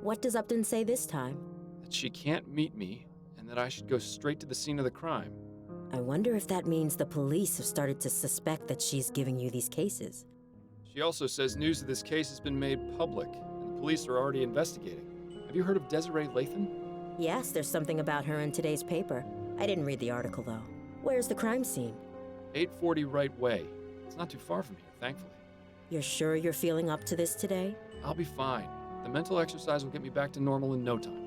What does Upton say this time? That she can't meet me, and that I should go straight to the scene of the crime. I wonder if that means the police have started to suspect that she's giving you these cases. She also says news of this case has been made public, and the police are already investigating. Have you heard of Desiree Lathan? Yes, there's something about her in today's paper. I didn't read the article, though. Where's the crime scene? 840 Right Way. It's not too far from here, thankfully. You're sure you're feeling up to this today? I'll be fine. The mental exercise will get me back to normal in no time.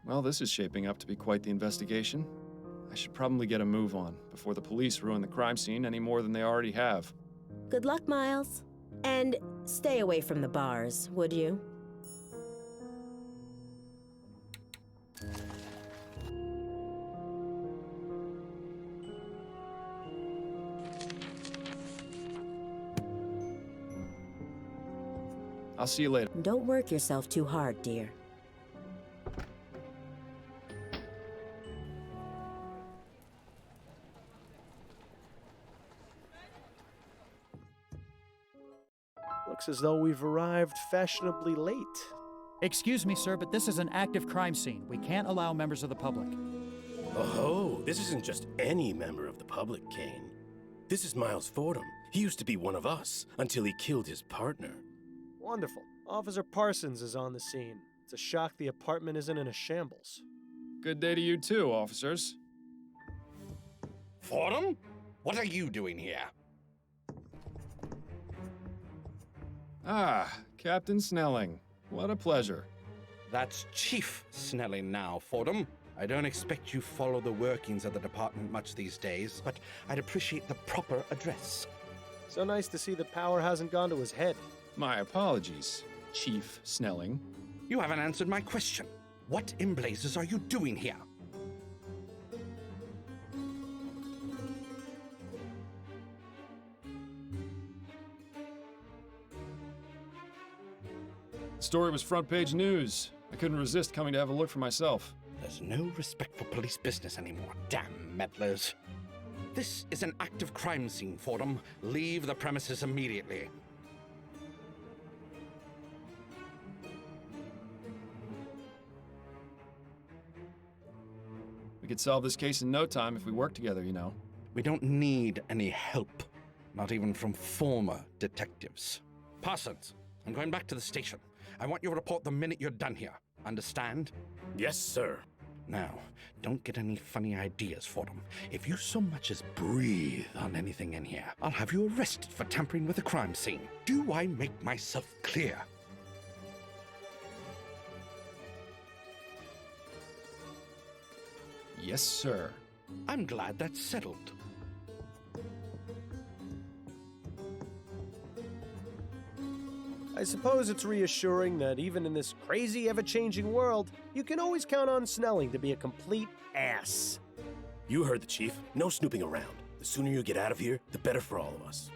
Well, this is shaping up to be quite the investigation. I should probably get a move on before the police ruin the crime scene any more than they already have. Good luck, Miles. And stay away from the bars, would you? I'll see you later. Don't work yourself too hard, dear. Looks as though we've arrived fashionably late. Excuse me, sir, but this is an active crime scene. We can't allow members of the public. Oh, this isn't just any member of the public, Kane. This is Miles Fordham. He used to be one of us until he killed his partner. Wonderful. Officer Parsons is on the scene. It's a shock the apartment isn't in a shambles. Good day to you too, officers. Fordham? What are you doing here? Ah, Captain Snelling. What a pleasure. That's Chief Snelling now, Fordham. I don't expect you follow the workings of the department much these days, but I'd appreciate the proper address. So nice to see the power hasn't gone to his head. My apologies, Chief Snelling. You haven't answered my question. What in blazes are you doing here? The story was front-page news. I couldn't resist coming to have a look for myself. There's no respect for police business anymore, damn meddlers. This is an active crime scene, Fordham. Leave the premises immediately. We could solve this case in no time if we work together, you know. We don't need any help, not even from former detectives. Parsons, I'm going back to the station. I want your report the minute you're done here. Understand? Yes, sir. Now, don't get any funny ideas, Fordham. If you so much as breathe on anything in here, I'll have you arrested for tampering with a crime scene. Do I make myself clear? Yes, sir. I'm glad that's settled. I suppose it's reassuring that even in this crazy, ever-changing world, you can always count on Snelling to be a complete ass. You heard the chief. No snooping around. The sooner you get out of here, the better for all of us.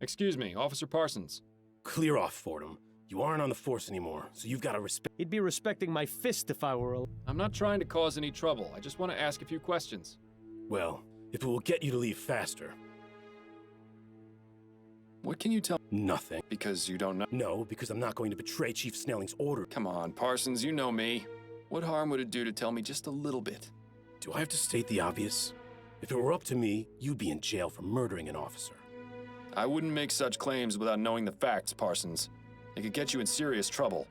Excuse me, Officer Parsons. Clear off, Fordham. You aren't on the force anymore, so you've got to respect. He'd be respecting my fist if I were a... I'm not trying to cause any trouble. I just want to ask a few questions. Well, if it will get you to leave faster. What can you tell? Nothing. Because you don't know? No, because I'm not going to betray Chief Snelling's order. Come on, Parsons, you know me. What harm would it do to tell me just a little bit? Do I have to state the obvious? If it were up to me, you'd be in jail for murdering an officer. I wouldn't make such claims without knowing the facts, Parsons. It could get you in serious trouble.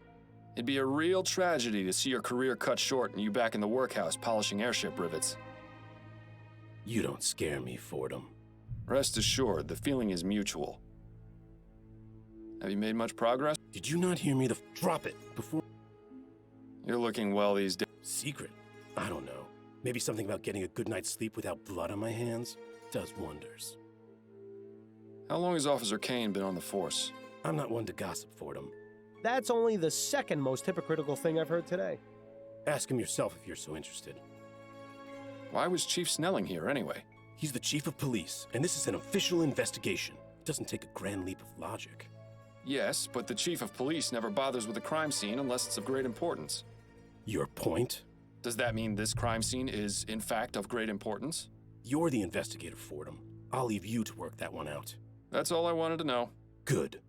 It'd be a real tragedy to see your career cut short and you back in the workhouse polishing airship rivets. You don't scare me, Fordham. Rest assured, the feeling is mutual. Have you made much progress? Did you not hear me? Drop it before. You're looking well these days. Secret? I don't know. Maybe something about getting a good night's sleep without blood on my hands does wonders. How long has Officer Kane been on the force? I'm not one to gossip, Fordham. That's only the second most hypocritical thing I've heard today. Ask him yourself if you're so interested. Why was Chief Snelling here anyway? He's the chief of police, and this is an official investigation. It doesn't take a grand leap of logic. Yes, but the chief of police never bothers with a crime scene unless it's of great importance. Your point? Does that mean this crime scene is, in fact, of great importance? You're the investigator, Fordham. I'll leave you to work that one out. That's all I wanted to know. Good.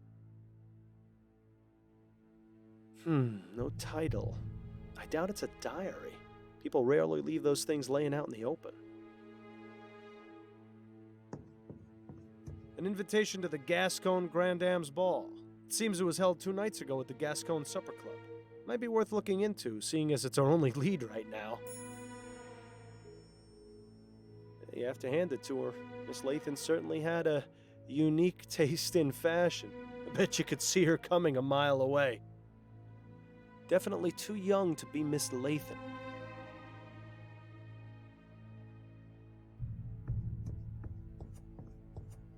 No title. I doubt it's a diary. People rarely leave those things laying out in the open. An invitation to the Gascon Grand Dame's Ball. It seems it was held 2 nights ago at the Gascon Supper Club. Might be worth looking into, seeing as it's our only lead right now. You have to hand it to her. Miss Lathan certainly had a unique taste in fashion. I bet you could see her coming a mile away. Definitely too young to be Miss Lathan.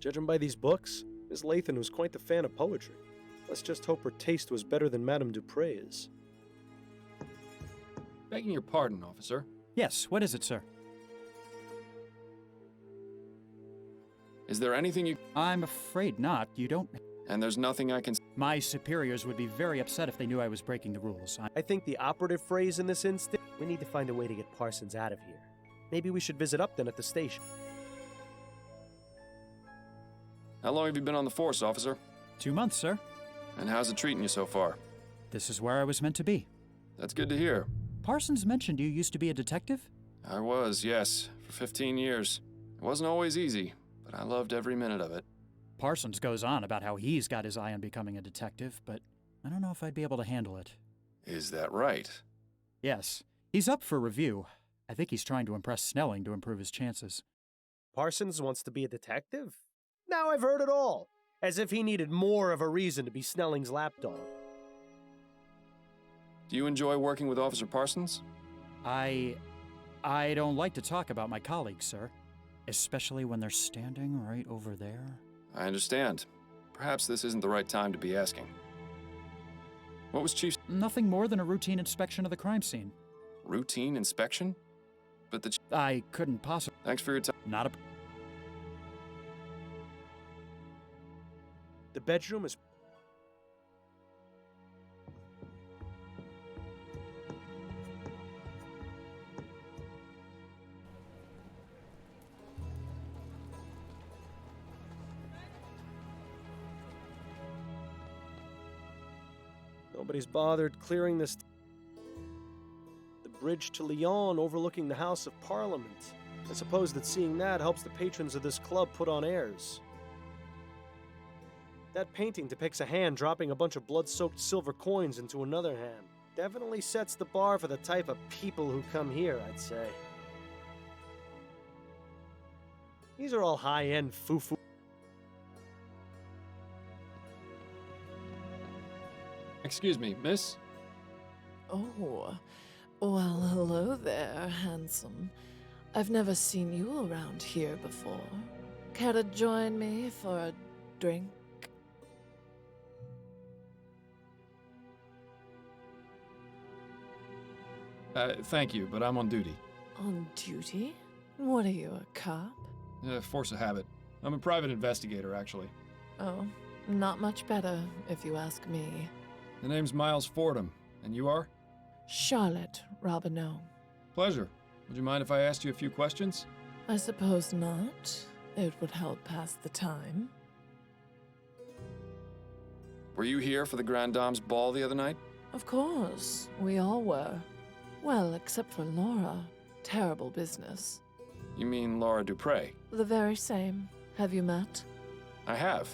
Judging by these books, Miss Lathan was quite the fan of poetry. Let's just hope her taste was better than Madame Dupre's. Begging your pardon, officer. Yes, what is it, sir? Is there anything you... I'm afraid not. You don't... And there's nothing I can... My superiors would be very upset if they knew I was breaking the rules. I think the operative phrase in this instance, we need to find a way to get Parsons out of here. Maybe we should visit Upton at the station. How long have you been on the force, officer? 2 months, sir. And how's it treating you so far? This is where I was meant to be. That's good to hear. Parsons mentioned you used to be a detective? I was, yes, for 15 years. It wasn't always easy, but I loved every minute of it. Parsons goes on about how he's got his eye on becoming a detective, but I don't know if I'd be able to handle it. Is that right? Yes. He's up for review. I think he's trying to impress Snelling to improve his chances. Parsons wants to be a detective? Now I've heard it all. As if he needed more of a reason to be Snelling's lapdog. Do you enjoy working with Officer Parsons? I don't like to talk about my colleagues, sir. Especially when they're standing right over there. I understand. Perhaps this isn't the right time to be asking. What was Chief... Nothing more than a routine inspection of the crime scene. Routine inspection? But the... I couldn't possibly... Thanks for your time. Not a... The bedroom is... Nobody's bothered clearing this... The bridge to Lyon overlooking the House of Parliament. I suppose that seeing that helps the patrons of this club put on airs. That painting depicts a hand dropping a bunch of blood-soaked silver coins into another hand. Definitely sets the bar for the type of people who come here, I'd say. These are all high-end foo-foo. Excuse me, miss? Oh, well, hello there, handsome. I've never seen you around here before. Care to join me for a drink? Thank you, but I'm on duty. On duty? What are you, a cop? Force of habit. I'm a private investigator, actually. Oh, Not much better, if you ask me. The name's Miles Fordham, and you are? Charlotte Robineau. Pleasure. Would you mind if I asked you a few questions? I suppose not. It would help pass the time. Were you here for the Grand Dame's ball the other night? Of course, we all were. Well, except for Laura. Terrible business. You mean Laura Dupre? The very same. Have you met? I have.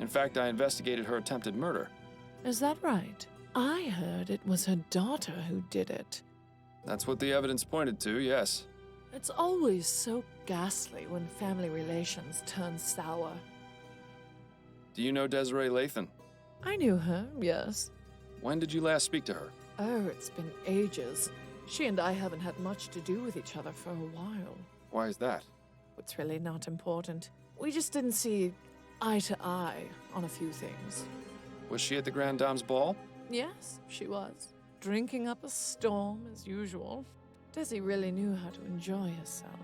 In fact, I investigated her attempted murder. Is that right? I heard it was her daughter who did it. That's what the evidence pointed to, yes. It's always so ghastly when family relations turn sour. Do you know Desiree Lathan? I knew her, yes. When did you last speak to her? Oh, it's been ages. She and I haven't had much to do with each other for a while. Why is that? It's really not important. We just didn't see eye to eye on a few things. Was she at the Grand Dame's ball? Yes, she was. Drinking up a storm as usual. Desi really knew how to enjoy herself.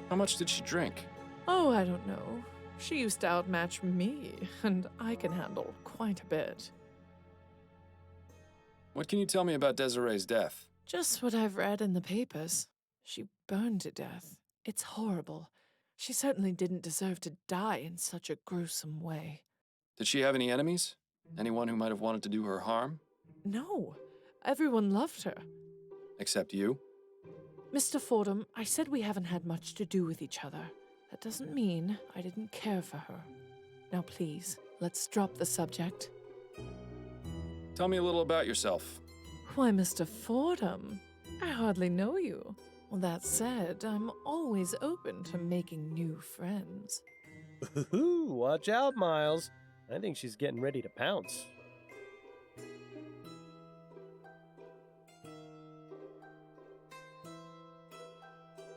How much did she drink? Oh, I don't know. She used to outmatch me, and I can handle quite a bit. What can you tell me about Desiree's death? Just what I've read in the papers. She burned to death. It's horrible. She certainly didn't deserve to die in such a gruesome way. Did she have any enemies? Anyone who might have wanted to do her harm? No. Everyone loved her. Except you? Mr. Fordham, I said we haven't had much to do with each other. That doesn't mean I didn't care for her. Now please, let's drop the subject. Tell me a little about yourself. Why, Mr. Fordham, I hardly know you. Well, that said, I'm always open to making new friends. Ooh, watch out, Miles. I think she's getting ready to pounce.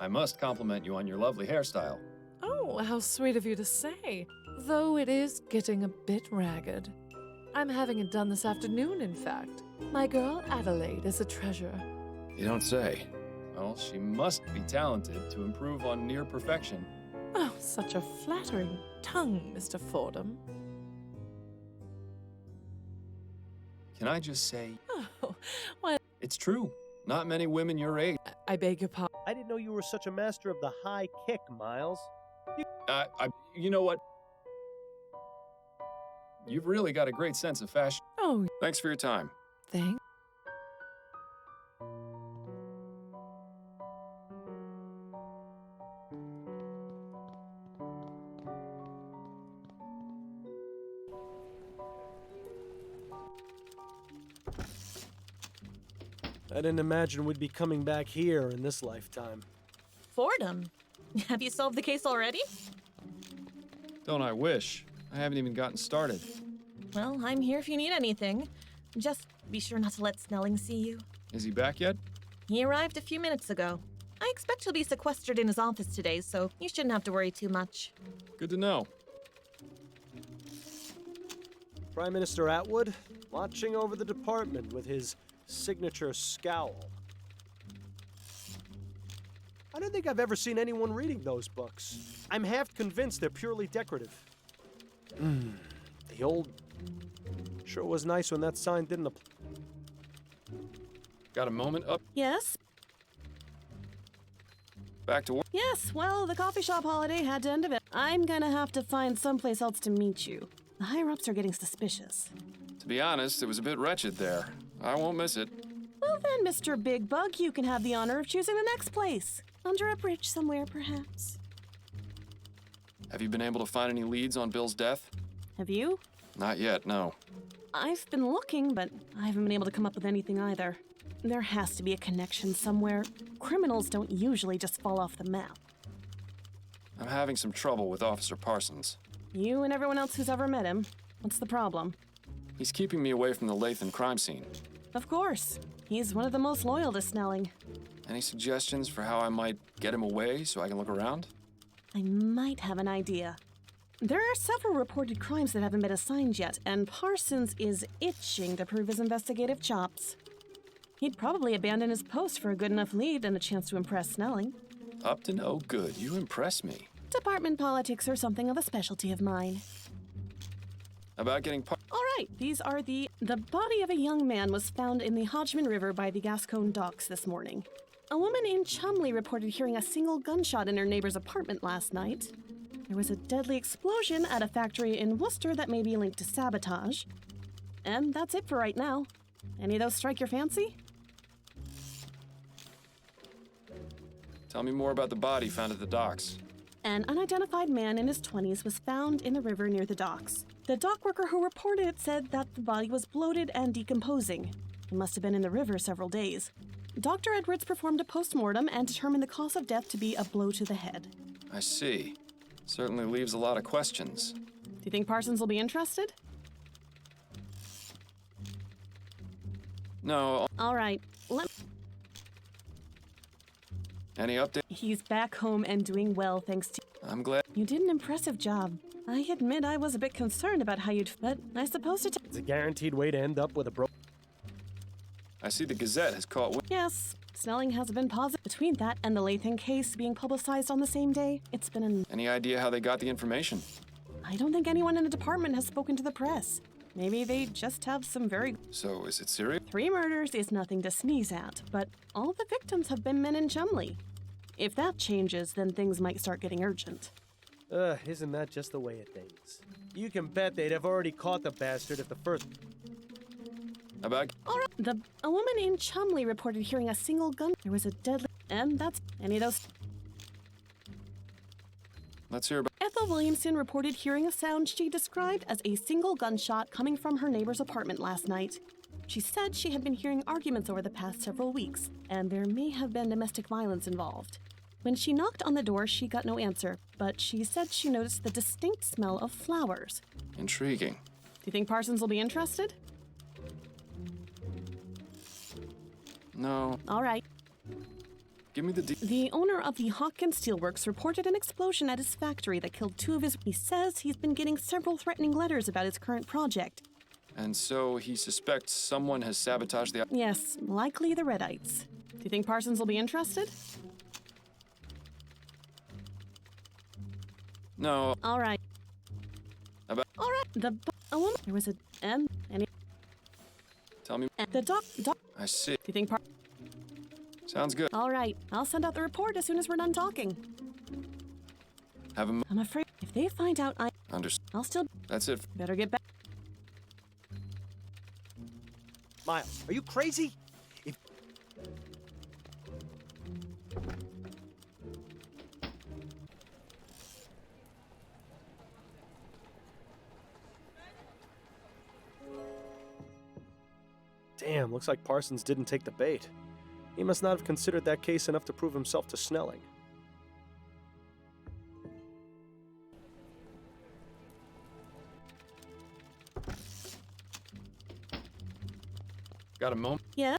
I must compliment you on your lovely hairstyle. Oh, how sweet of you to say. Though it is getting a bit ragged. I'm having it done this afternoon, in fact. My girl Adelaide is a treasure. You don't say. Well, she must be talented to improve on near perfection. Oh, such a flattering tongue, Mr. Fordham. Can I just say, Oh, well, it's true. Not many women your age. I beg your pardon. I didn't know you were such a master of the high kick, Miles. You know what? You've really got a great sense of fashion. Oh, Thanks for your time. thanks. I didn't imagine we'd be coming back here in this lifetime. Fordham? Have you solved the case already? Don't I wish? I haven't even gotten started. Well, I'm here if you need anything. Just be sure not to let Snelling see you. Is he back yet? He arrived a few minutes ago. I expect he'll be sequestered in his office today, so you shouldn't have to worry too much. Good to know. Prime Minister Atwood, watching over the department with his signature scowl. I don't think I've ever seen anyone reading those books. I'm half convinced they're purely decorative. The old... Sure was nice when that sign didn't apply. Got a moment up? Yes? Back to work? Yes, well, the coffee shop holiday had to end of it. I'm gonna have to find someplace else to meet you. The higher-ups are getting suspicious. To be honest, it was a bit wretched there. I won't miss it. Well then, Mr. Big Bug, you can have the honor of choosing the next place. Under a bridge somewhere, perhaps. Have you been able to find any leads on Bill's death? Have you? Not yet, no. I've been looking, but I haven't been able to come up with anything either. There has to be a connection somewhere. Criminals don't usually just fall off the map. I'm having some trouble with Officer Parsons. You and everyone else who's ever met him. What's the problem? He's keeping me away from the Lathan crime scene. Of course. He's one of the most loyal to Snelling. Any suggestions for how I might get him away so I can look around? I might have an idea. There are several reported crimes that haven't been assigned yet, and Parsons is itching to prove his investigative chops. He'd probably abandon his post for a good enough lead and a chance to impress Snelling. Up to no good. You impress me. Department politics are something of a specialty of mine. About getting All right, these are the body of a young man was found in the Hodgman River by the Gascon docks this morning. A woman in Chumley reported hearing a single gunshot in her neighbor's apartment last night. There was a deadly explosion at a factory in Worcester that may be linked to sabotage. And that's it for right now. Any of those strike your fancy? Tell me more about the body found at the docks. An unidentified man in his 20s was found in the river near the docks. The dock worker who reported it said that the body was bloated and decomposing. It must have been in the river several days. Dr. Edwards performed a post-mortem and determined the cause of death to be a blow to the head. I see. Certainly leaves a lot of questions. Do you think Parsons will be interested? No. All right. Any update? He's back home and doing well, thanks to... I'm glad. You did an impressive job. I admit I was a bit concerned about how you'd... But I suppose it... It's a guaranteed way to end up with a broken... I see the Gazette has caught wind. Yes, Snelling has been positive. Between that and the Lathan case being publicized on the same day, it's been an... Any idea how they got the information? I don't think anyone in the department has spoken to the press. Maybe they just have some very... So, is it serious? 3 murders is nothing to sneeze at, but all the victims have been men in Chumley. If that changes, then things might start getting urgent. Isn't that just the way of things? You can bet they'd have already caught the bastard if the first... About... All right. A woman in Chumley reported hearing a single gun. There was a deadly... And that's... Any of those... Let's hear about... Ethel Williamson reported hearing a sound she described as a single gunshot coming from her neighbor's apartment last night. She said she had been hearing arguments over the past several weeks, and there may have been domestic violence involved. When she knocked on the door, she got no answer, but she said she noticed the distinct smell of flowers. Intriguing. Do you think Parsons will be interested? No. All right. Give me the The owner of the Hawkins Steelworks reported an explosion at his factory that killed 2 of his... He says he's been getting several threatening letters about his current project. And so he suspects someone has sabotaged the... Yes, likely the Redites. Do you think Parsons will be interested? No. All right. About... All right. A woman... There was a... Any... Tell me... The doc... I see. Do you think Sounds good. All right. I'll send out the report as soon as we're done talking. Have a... I'm afraid if they find out Understood. I'll still... That's it. Better get back. Miles, are you crazy? If... Damn, looks like Parsons didn't take the bait. He must not have considered that case enough to prove himself to Snelling. Got a moment? Yeah?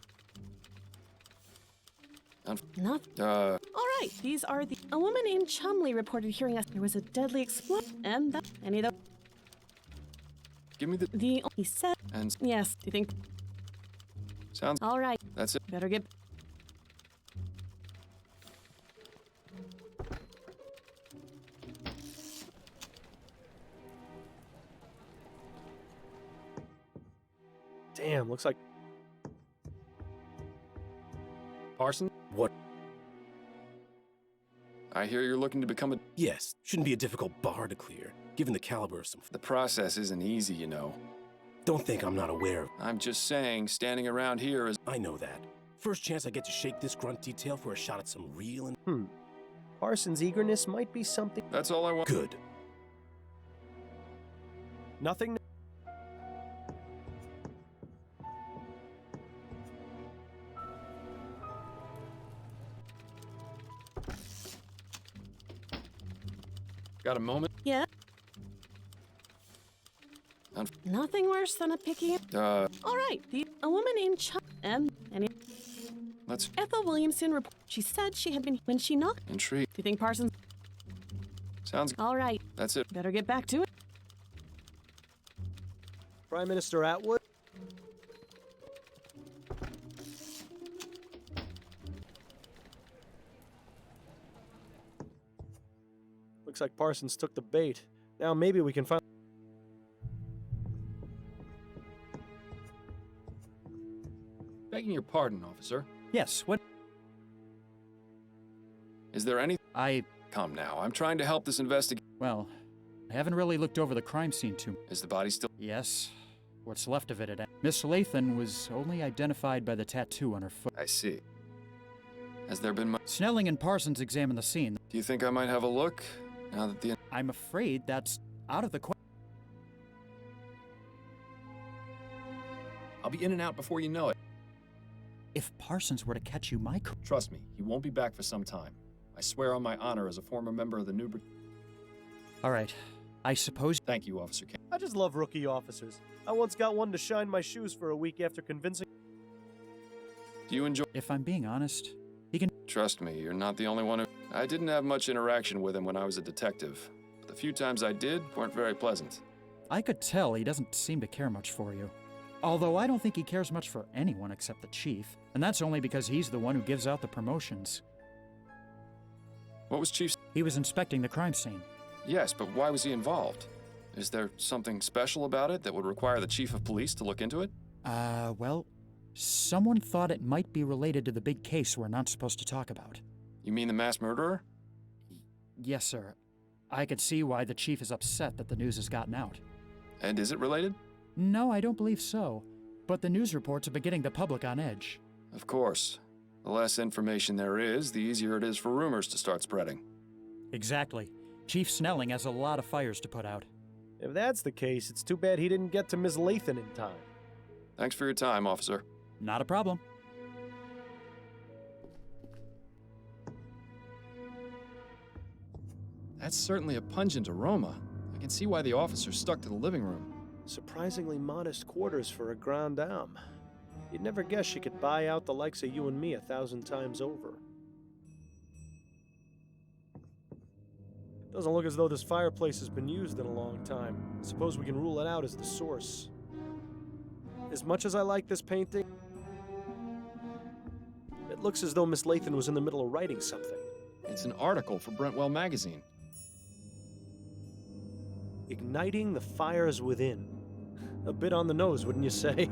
Nothing. All right. These are the... A woman in Chumley reported hearing there was a deadly explosion. And that... Any of those... Give me the... He said... And... Yes. Do you think... Sounds... All right. That's it. Better get... Damn, looks like... Parson? What? I hear you're looking to become a... Yes, shouldn't be a difficult bar to clear, given the caliber of some... The process isn't easy, you know. Don't think I'm not aware of... I'm just saying, standing around here is... I know that. First chance I get to shake this grunt detail for a shot at some real and... Parsons' eagerness might be something... That's all I want. Good. Nothing... Got a moment? Yeah? Nothing worse than a picky... All right. A woman in and any... Let's... Ethel Williamson she said she had been... When she knocked... Intrigued. Do you think Parsons... Sounds... All right. That's it. Better get back to it. Prime Minister Atwood? Looks like Parsons took the bait. Now maybe we can find... Begging your pardon, officer. Yes, what? Is there any... I. Come now, I'm trying to help this investigation. Well, I haven't really looked over the crime scene too. Is the body still... Yes. What's left of it. Miss Lathan was only identified by the tattoo on her foot. I see. Has there been much... Snelling and Parsons examined the scene. Do you think I might have a look? Now that the... I'm afraid that's out of the question. I'll be in and out before you know it. If Parsons were to catch you, Trust me, he won't be back for some time. I swear on my honor as a former member of the New... All right. I suppose... Thank you, Officer Kane. I just love rookie officers. I once got one to shine my shoes for a week after convincing... Do you enjoy... If I'm being honest, he can... Trust me, you're not the only one who... I didn't have much interaction with him when I was a detective. But the few times I did weren't very pleasant. I could tell he doesn't seem to care much for you. Although I don't think he cares much for anyone except the chief. And that's only because he's the one who gives out the promotions. What was Chief's... He was inspecting the crime scene. Yes, but why was he involved? Is there something special about it that would require the chief of police to look into it? Well, someone thought it might be related to the big case we're not supposed to talk about. You mean the mass murderer? Yes, sir. I could see why the chief is upset that the news has gotten out. And is it related? No, I don't believe so. But the news reports have been getting the public on edge. Of course. The less information there is, the easier it is for rumors to start spreading. Exactly. Chief Snelling has a lot of fires to put out. If that's the case, it's too bad he didn't get to Miss Lathan in time. Thanks for your time, officer. Not a problem. That's certainly a pungent aroma. I can see why the officer stuck to the living room. Surprisingly modest quarters for a grande dame. You'd never guess she could buy out the likes of you and me 1,000 times over. Doesn't look as though this fireplace has been used in a long time. Suppose we can rule it out as the source. As much as I like this painting, it looks as though Miss Lathan was in the middle of writing something. It's an article for Brentwell magazine. Igniting the fires within. A bit on the nose, wouldn't you say?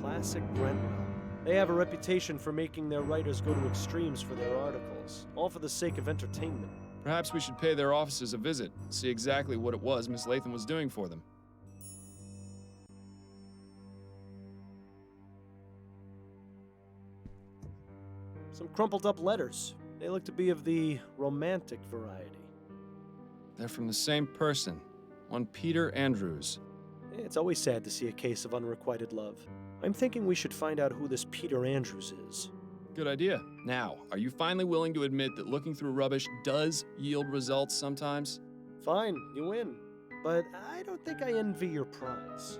Classic Brentwell. They have a reputation for making their writers go to extremes for their articles, all for the sake of entertainment. Perhaps we should pay their offices a visit, see exactly what it was Miss Lathan was doing for them. Some crumpled up letters. They look to be of the romantic variety. They're from the same person, one Peter Andrews. It's always sad to see a case of unrequited love. I'm thinking we should find out who this Peter Andrews is. Good idea. Now, are you finally willing to admit that looking through rubbish does yield results sometimes? Fine, you win. But I don't think I envy your prize.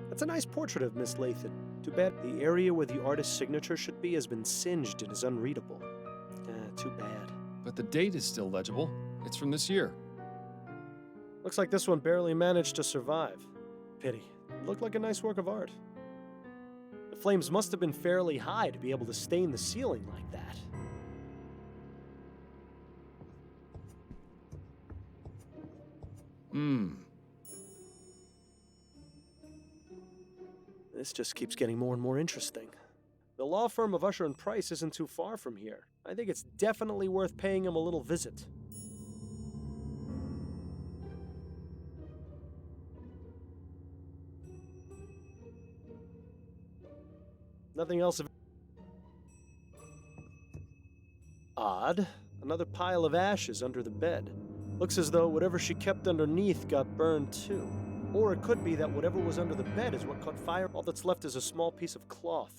That's a nice portrait of Miss Lathan. Too bad the area where the artist's signature should be has been singed and is unreadable. Too bad. But the date is still legible. It's from this year. Looks like this one barely managed to survive. Pity. It looked like a nice work of art. The flames must have been fairly high to be able to stain the ceiling like that. This just keeps getting more and more interesting. The law firm of Usher and Price isn't too far from here. I think it's definitely worth paying him a little visit. Nothing else of... Odd. Another pile of ashes under the bed. Looks as though whatever she kept underneath got burned too. Or it could be that whatever was under the bed is what caught fire. All that's left is a small piece of cloth.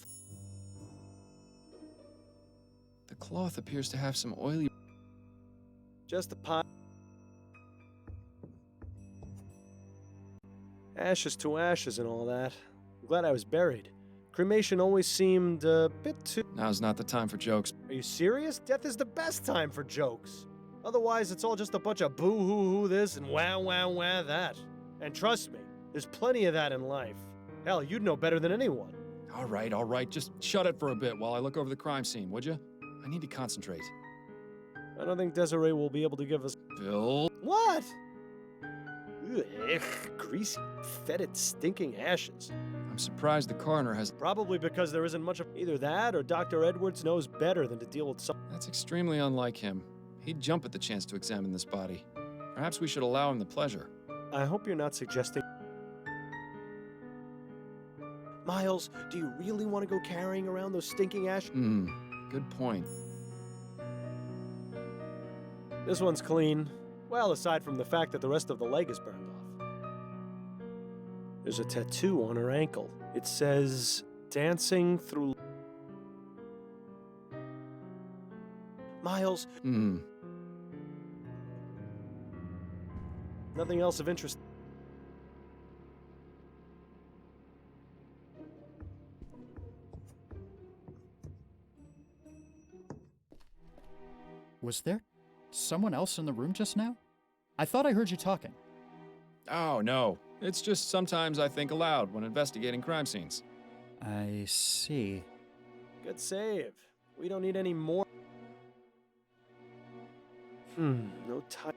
The cloth appears to have some oily... Just a pile. Ashes to ashes and all that. I'm glad I was buried. Cremation always seemed a bit too... Now's not the time for jokes. Are you serious? Death is the best time for jokes. Otherwise, it's all just a bunch of boo-hoo-hoo this and wah that. And trust me, there's plenty of that in life. Hell, you'd know better than anyone. All right. Just shut it for a bit while I look over the crime scene, would you? I need to concentrate. I don't think Desiree will be able to give us... Bill? What? Ugh, greasy, fetid, stinking ashes. I'm surprised the coroner has... Probably because there isn't much of either that or Dr. Edwards knows better than to deal with some... That's extremely unlike him. He'd jump at the chance to examine this body. Perhaps we should allow him the pleasure. I hope you're not suggesting... Miles, do you really want to go carrying around those stinking ashes? Good point. This one's clean. Well, aside from the fact that the rest of the leg is burned off. There's a tattoo on her ankle. It says, dancing through... Miles. Nothing else of interest. Was there someone else in the room just now? I thought I heard you talking. Oh, no. It's just sometimes I think aloud when investigating crime scenes. I see. Good save. We don't need any more. No time.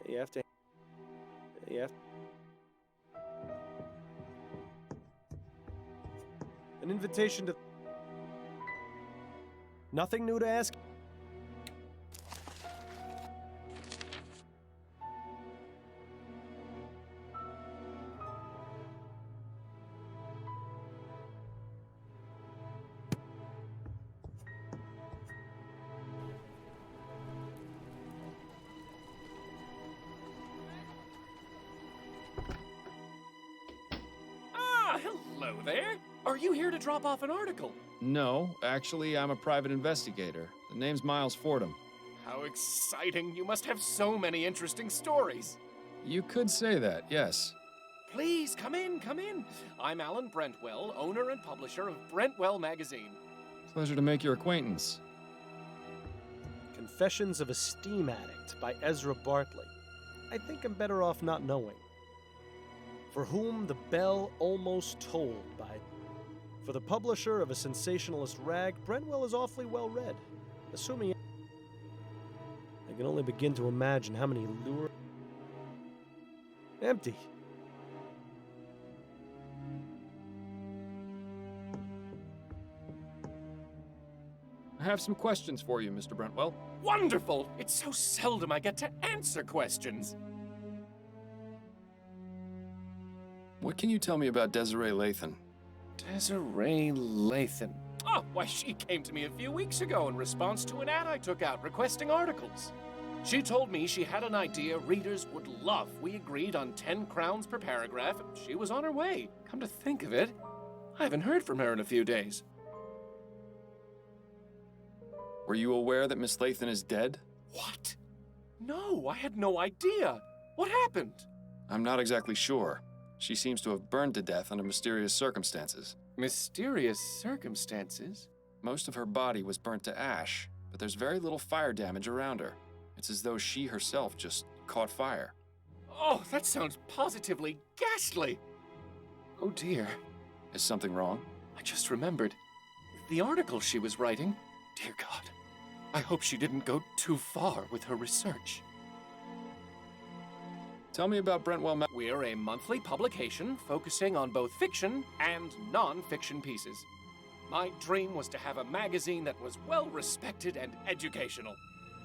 You have to... An invitation to... Nothing new to ask? Hello there. Are you here to drop off an article? No, actually, I'm a private investigator. The name's Miles Fordham. How exciting. You must have so many interesting stories. You could say that, yes. Please, come in. I'm Alan Brentwell, owner and publisher of Brentwell Magazine. Pleasure to make your acquaintance. Confessions of a Steam Addict by Ezra Bartley. I think I'm better off not knowing. For whom the bell almost tolled by... For the publisher of a sensationalist rag, Brentwell is awfully well read. Assuming... I can only begin to imagine how many lure... Empty. I have some questions for you, Mr. Brentwell. Wonderful! It's so seldom I get to answer questions. What can you tell me about Desiree Lathan? Desiree Lathan. Oh, why, she came to me a few weeks ago in response to an ad I took out requesting articles. She told me she had an idea readers would love. We agreed on 10 crowns per paragraph, and she was on her way. Come to think of it, I haven't heard from her in a few days. Were you aware that Miss Lathan is dead? What? No, I had no idea. What happened? I'm not exactly sure. She seems to have burned to death under mysterious circumstances. Mysterious circumstances? Most of her body was burnt to ash, but there's very little fire damage around her. It's as though she herself just caught fire. Oh, that sounds positively ghastly. Oh dear. Is something wrong? I just remembered. The article she was writing. Dear God. I hope she didn't go too far with her research. Tell me about Brentwell. We're a monthly publication focusing on both fiction and non-fiction pieces. My dream was to have a magazine that was well-respected and educational.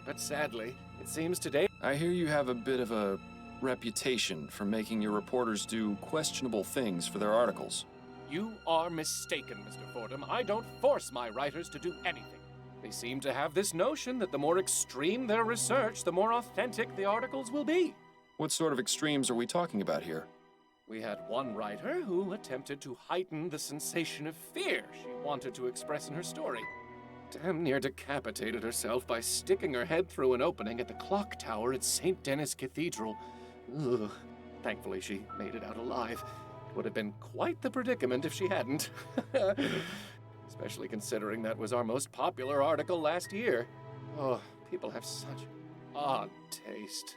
But sadly, it seems today... I hear you have a bit of a reputation for making your reporters do questionable things for their articles. You are mistaken, Mr. Fordham. I don't force my writers to do anything. They seem to have this notion that the more extreme their research, the more authentic the articles will be. What sort of extremes are we talking about here? We had one writer who attempted to heighten the sensation of fear she wanted to express in her story. Damn near decapitated herself by sticking her head through an opening at the clock tower at St. Denis Cathedral. Ugh. Thankfully, she made it out alive. It would have been quite the predicament if she hadn't. Especially considering that was our most popular article last year. Oh, People have such odd taste.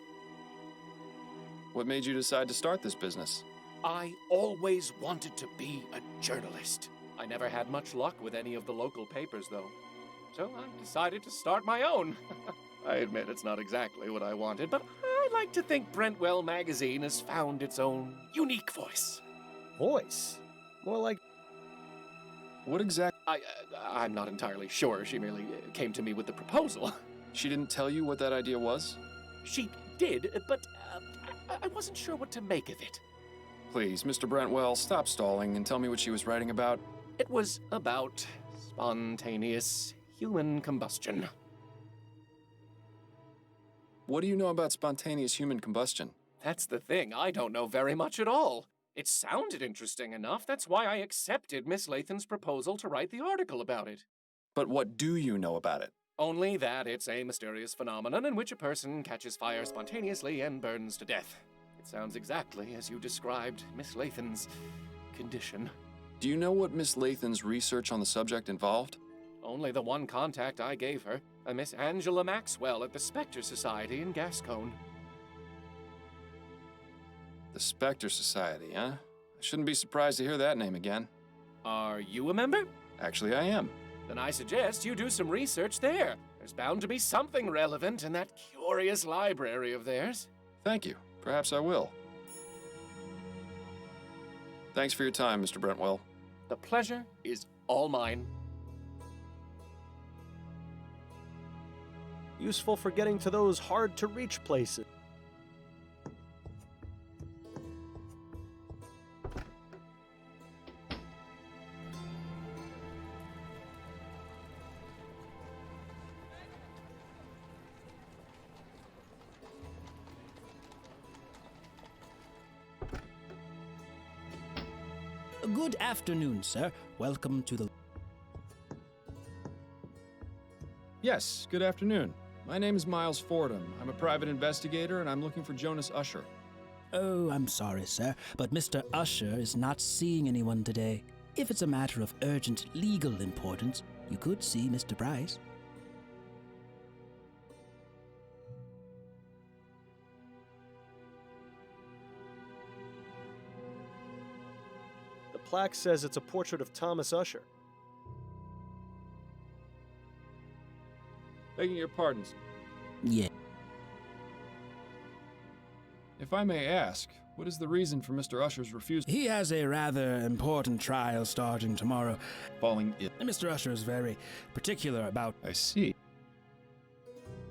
What made you decide to start this business? I always wanted to be a journalist. I never had much luck with any of the local papers, though. So I decided to start my own. I admit it's not exactly what I wanted, but I like to think Brentwell magazine has found its own unique voice. Voice? More like... What exactly? I'm not entirely sure. She merely came to me with the proposal. She didn't tell you what that idea was? She did, but I wasn't sure what to make of it. Please, Mr. Brentwell, stop stalling and tell me what she was writing about. It was about spontaneous human combustion. What do you know about spontaneous human combustion? That's the thing. I don't know very much at all. It sounded interesting enough. That's why I accepted Miss Lathan's proposal to write the article about it. But what do you know about it? Only that it's a mysterious phenomenon in which a person catches fire spontaneously and burns to death. It sounds exactly as you described Miss Lathan's condition. Do you know what Miss Lathan's research on the subject involved? Only the one contact I gave her, a Miss Angela Maxwell at the Spectre Society in Gascone. The Spectre Society, huh? I shouldn't be surprised to hear that name again. Are you a member? Actually, I am. Then I suggest you do some research there. There's bound to be something relevant in that curious library of theirs. Thank you. Perhaps I will. Thanks for your time, Mr. Brentwell. The pleasure is all mine. Useful for getting to those hard-to-reach places. Good afternoon, sir. Welcome to the... Yes, good afternoon. My name is Miles Fordham. I'm a private investigator, and I'm looking for Jonas Usher. Oh, I'm sorry, sir, but Mr. Usher is not seeing anyone today. If it's a matter of urgent legal importance, you could see Mr. Bryce. The plaque says it's a portrait of Thomas Usher. Begging your pardons. Yeah. If I may ask, what is the reason for Mr. Usher's refusal? He has a rather important trial starting tomorrow. Falling ill. Mr. Usher is very particular about... I see.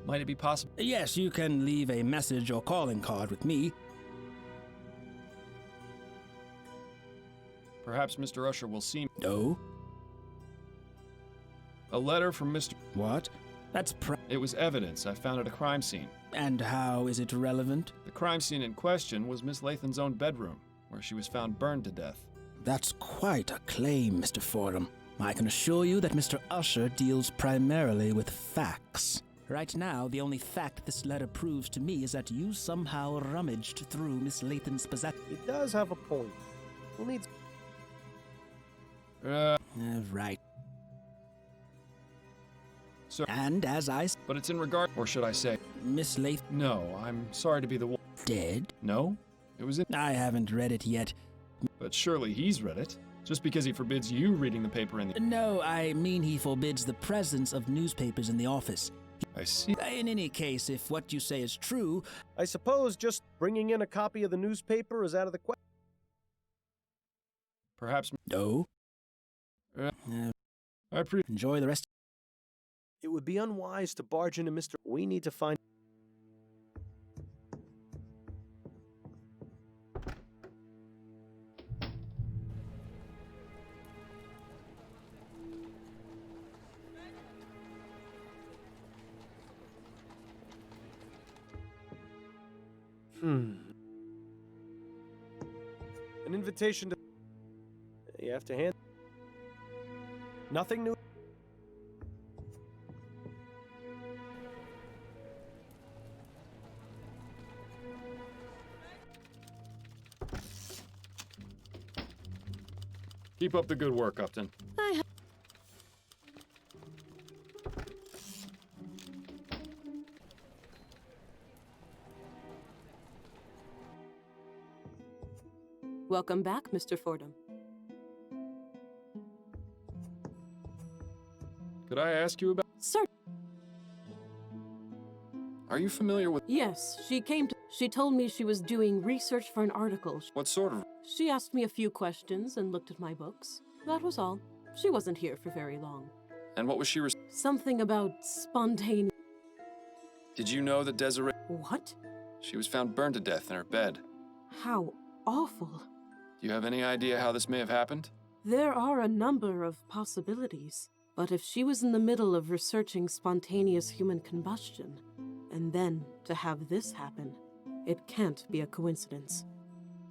Might it be possible? Yes, you can leave a message or calling card with me. Perhaps Mr. Usher will see me. No? A letter from Mr. What? That's It was evidence I found at a crime scene. And how is it relevant? The crime scene in question was Miss Lathan's own bedroom, where she was found burned to death. That's quite a claim, Mr. Fordham. I can assure you that Mr. Usher deals primarily with facts. Right now, the only fact this letter proves to me is that you somehow rummaged through Miss Lathan's possessions. He does have a point. Who needs... Right. Sir. And as I... But it's in regard... Or should I say... Miss Lathan... No, I'm sorry to be the one... Dead? No? It was in... I haven't read it yet. But surely he's read it. Just because he forbids you reading the paper in the... No, I mean he forbids the presence of newspapers in the office. I see. In any case, if what you say is true... I suppose just bringing in a copy of the newspaper is out of the question. Perhaps... No? Enjoy the rest. It would be unwise to barge into Mr. We need to find... An invitation to... You have to hand... Nothing new... Keep up the good work, Upton. Welcome back, Mr. Fordham. Could I ask you about... Sir. Are you familiar with... Yes, she told me she was doing research for an article. What sort of... She asked me a few questions and looked at my books. That was all. She wasn't here for very long. And what was she... Something about spontaneous... Did you know that Desiree... What? She was found burned to death in her bed. How awful. Do you have any idea how this may have happened? There are a number of possibilities. But if she was in the middle of researching spontaneous human combustion, and then to have this happen, it can't be a coincidence.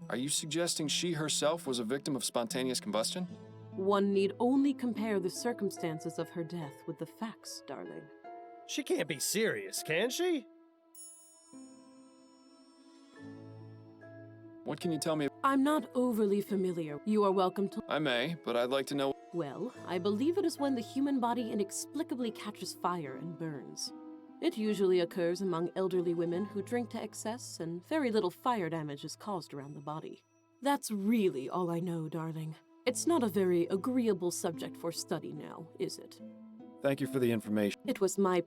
Are you suggesting she herself was a victim of spontaneous combustion? One need only compare the circumstances of her death with the facts, darling. She can't be serious, can she? What can you tell me? I'm not overly familiar. You are welcome to... I may, but I'd like to know... Well, I believe it is when the human body inexplicably catches fire and burns. It usually occurs among elderly women who drink to excess, and very little fire damage is caused around the body. That's really all I know, darling. It's not a very agreeable subject for study now, is it? Thank you for the information. It was my...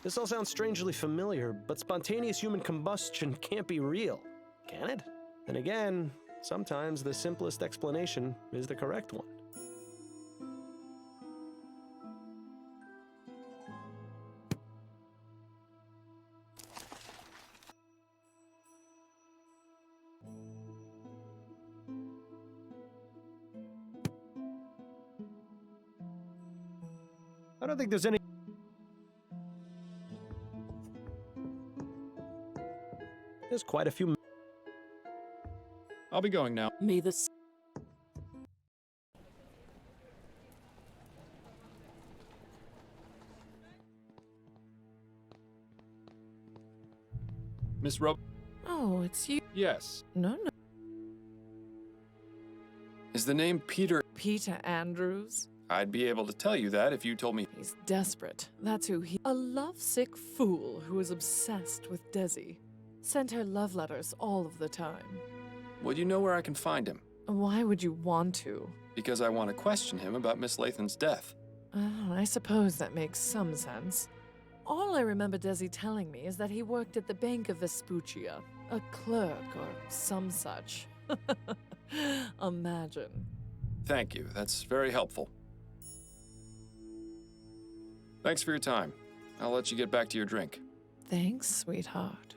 This all sounds strangely familiar, but spontaneous human combustion can't be real, can it? And again, sometimes the simplest explanation is the correct one. I don't think there's any... There's quite a few... I'll be going now. May the... Miss Rob... Oh, it's you. Yes. No. Is the name Peter... Peter Andrews? I'd be able to tell you that if you told me... He's desperate. That's who he... A lovesick fool who is obsessed with Desi. Sent her love letters all of the time. Would you know where I can find him? Why would you want to? Because I want to question him about Miss Lathan's death. I suppose that makes some sense. All I remember Desi telling me is that he worked at the Bank of Vespuccia, a clerk or some such. Imagine. Thank you. That's very helpful. Thanks for your time. I'll let you get back to your drink. Thanks, sweetheart.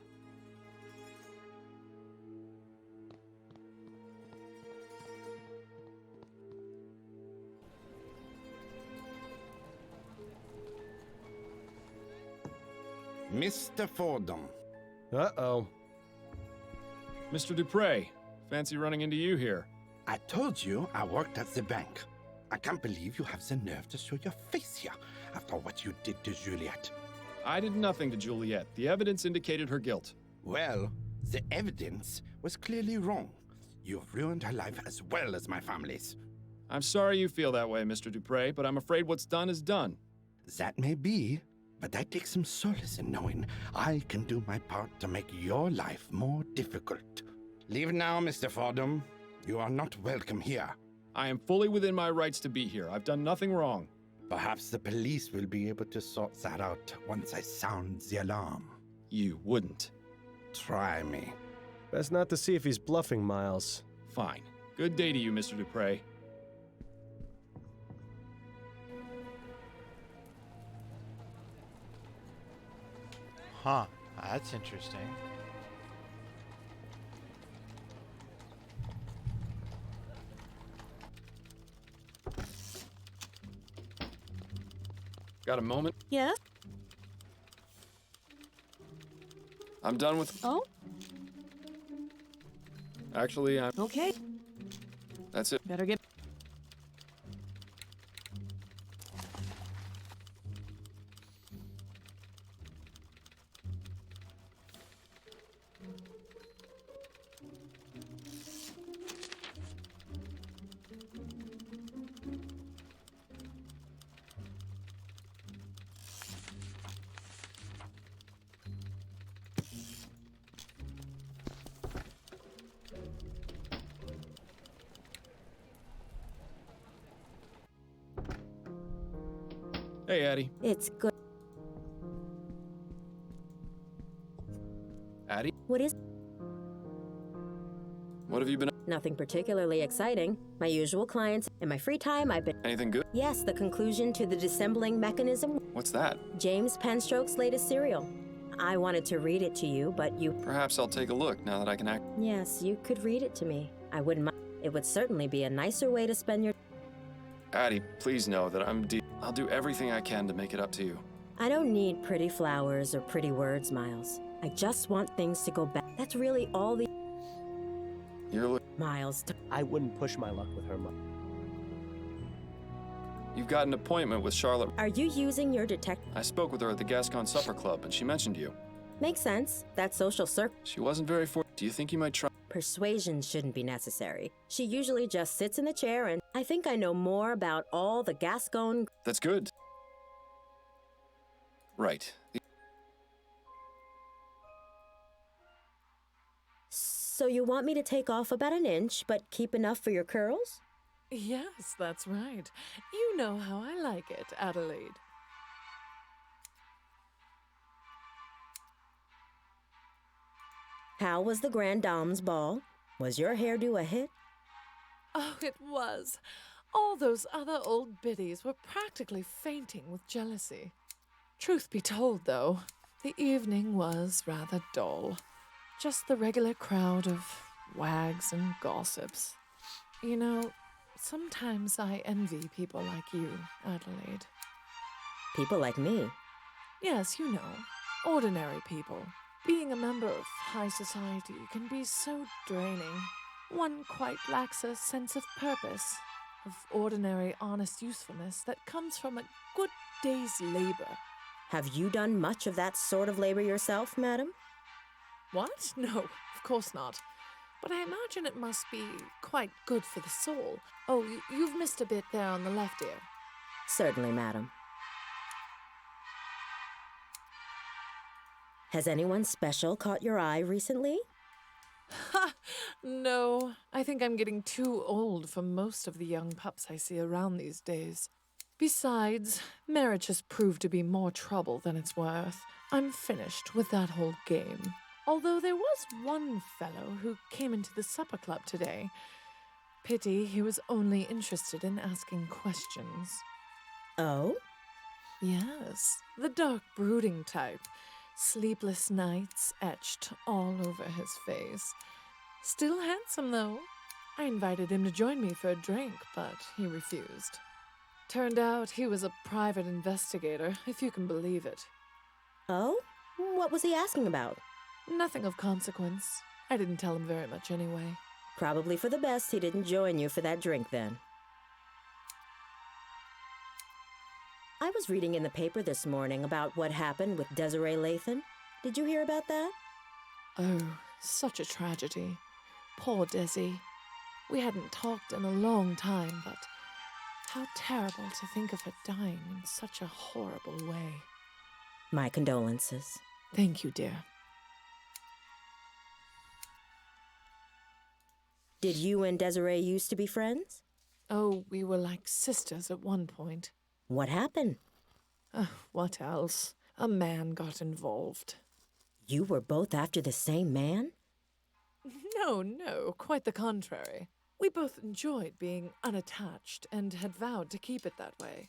Mr. Fordham. Uh-oh. Mr. Dupre, fancy running into you here. I told you I worked at the bank. I can't believe you have the nerve to show your face here after what you did to Juliet. I did nothing to Juliet. The evidence indicated her guilt. Well, the evidence was clearly wrong. You've ruined her life as well as my family's. I'm sorry you feel that way, Mr. Dupre, but I'm afraid what's done is done. That may be, but I take some solace in knowing I can do my part to make your life more difficult. Leave now, Mr. Fordham. You are not welcome here. I am fully within my rights to be here. I've done nothing wrong. Perhaps the police will be able to sort that out once I sound the alarm. You wouldn't. Try me. Best not to see if he's bluffing, Miles. Fine. Good day to you, Mr. Dupre. Huh, that's interesting. Got a moment? Yes? I'm done with... Oh? Actually, I'm... Okay. That's it. Better get... Hey, Addie. It's good. Addie? What is? What have you been Nothing particularly exciting. My usual clients. In my free time, I've been. Anything good? Yes, the conclusion to the dissembling mechanism. What's that? James Penstroke's latest serial. I wanted to read it to you, but you. Perhaps I'll take a look now that I can act. Yes, you could read it to me. I wouldn't mind. It would certainly be a nicer way to spend your. Addie, please know that I'll do everything I can to make it up to you. I don't need pretty flowers or pretty words, Miles. I just want things to go back. That's really all the. Miles. I wouldn't push my luck with her, Mom. You've got an appointment with Charlotte. Are you using your detective? I spoke with her at the Gascon Supper Club, and she mentioned you. Makes sense. That social circle. She wasn't very Do you think you might try? Persuasion shouldn't be necessary. She usually just sits in the chair and I think I know more about all the Gascon. That's good. Right. So you want me to take off about an inch, but keep enough for your curls? Yes, that's right. You know how I like it, Adelaide. How was the Grand Dame's ball? Was your hairdo a hit? Oh, it was. All those other old biddies were practically fainting with jealousy. Truth be told, though, the evening was rather dull. Just the regular crowd of wags and gossips. You know, sometimes I envy people like you, Adelaide. People like me? Yes, you know, ordinary people. Being a member of high society can be so draining. One quite lacks a sense of purpose, of ordinary honest usefulness that comes from a good day's labor. Have you done much of that sort of labor yourself, madam? What? No, of course not. But I imagine it must be quite good for the soul. Oh, you've missed a bit there on the left ear. Certainly, madam. Has anyone special caught your eye recently? Ha! No, I think I'm getting too old for most of the young pups I see around these days. Besides, marriage has proved to be more trouble than it's worth. I'm finished with that whole game. Although there was one fellow who came into the supper club today. Pity he was only interested in asking questions. Oh? Yes, the dark brooding type. Sleepless nights etched all over his face. Still handsome, though. I invited him to join me for a drink, but he refused. Turned out he was a private investigator, if you can believe it. Oh? What was he asking about? Nothing of consequence. I didn't tell him very much anyway. Probably for the best he didn't join you for that drink then. I was reading in the paper this morning about what happened with Desiree Lathan. Did you hear about that? Oh, such a tragedy. Poor Desi. We hadn't talked in a long time, but how terrible to think of her dying in such a horrible way. My condolences. Thank you, dear. Did you and Desiree used to be friends? Oh, we were like sisters at one point. What happened? What else? A man got involved. You were both after the same man? No, quite the contrary. We both enjoyed being unattached and had vowed to keep it that way.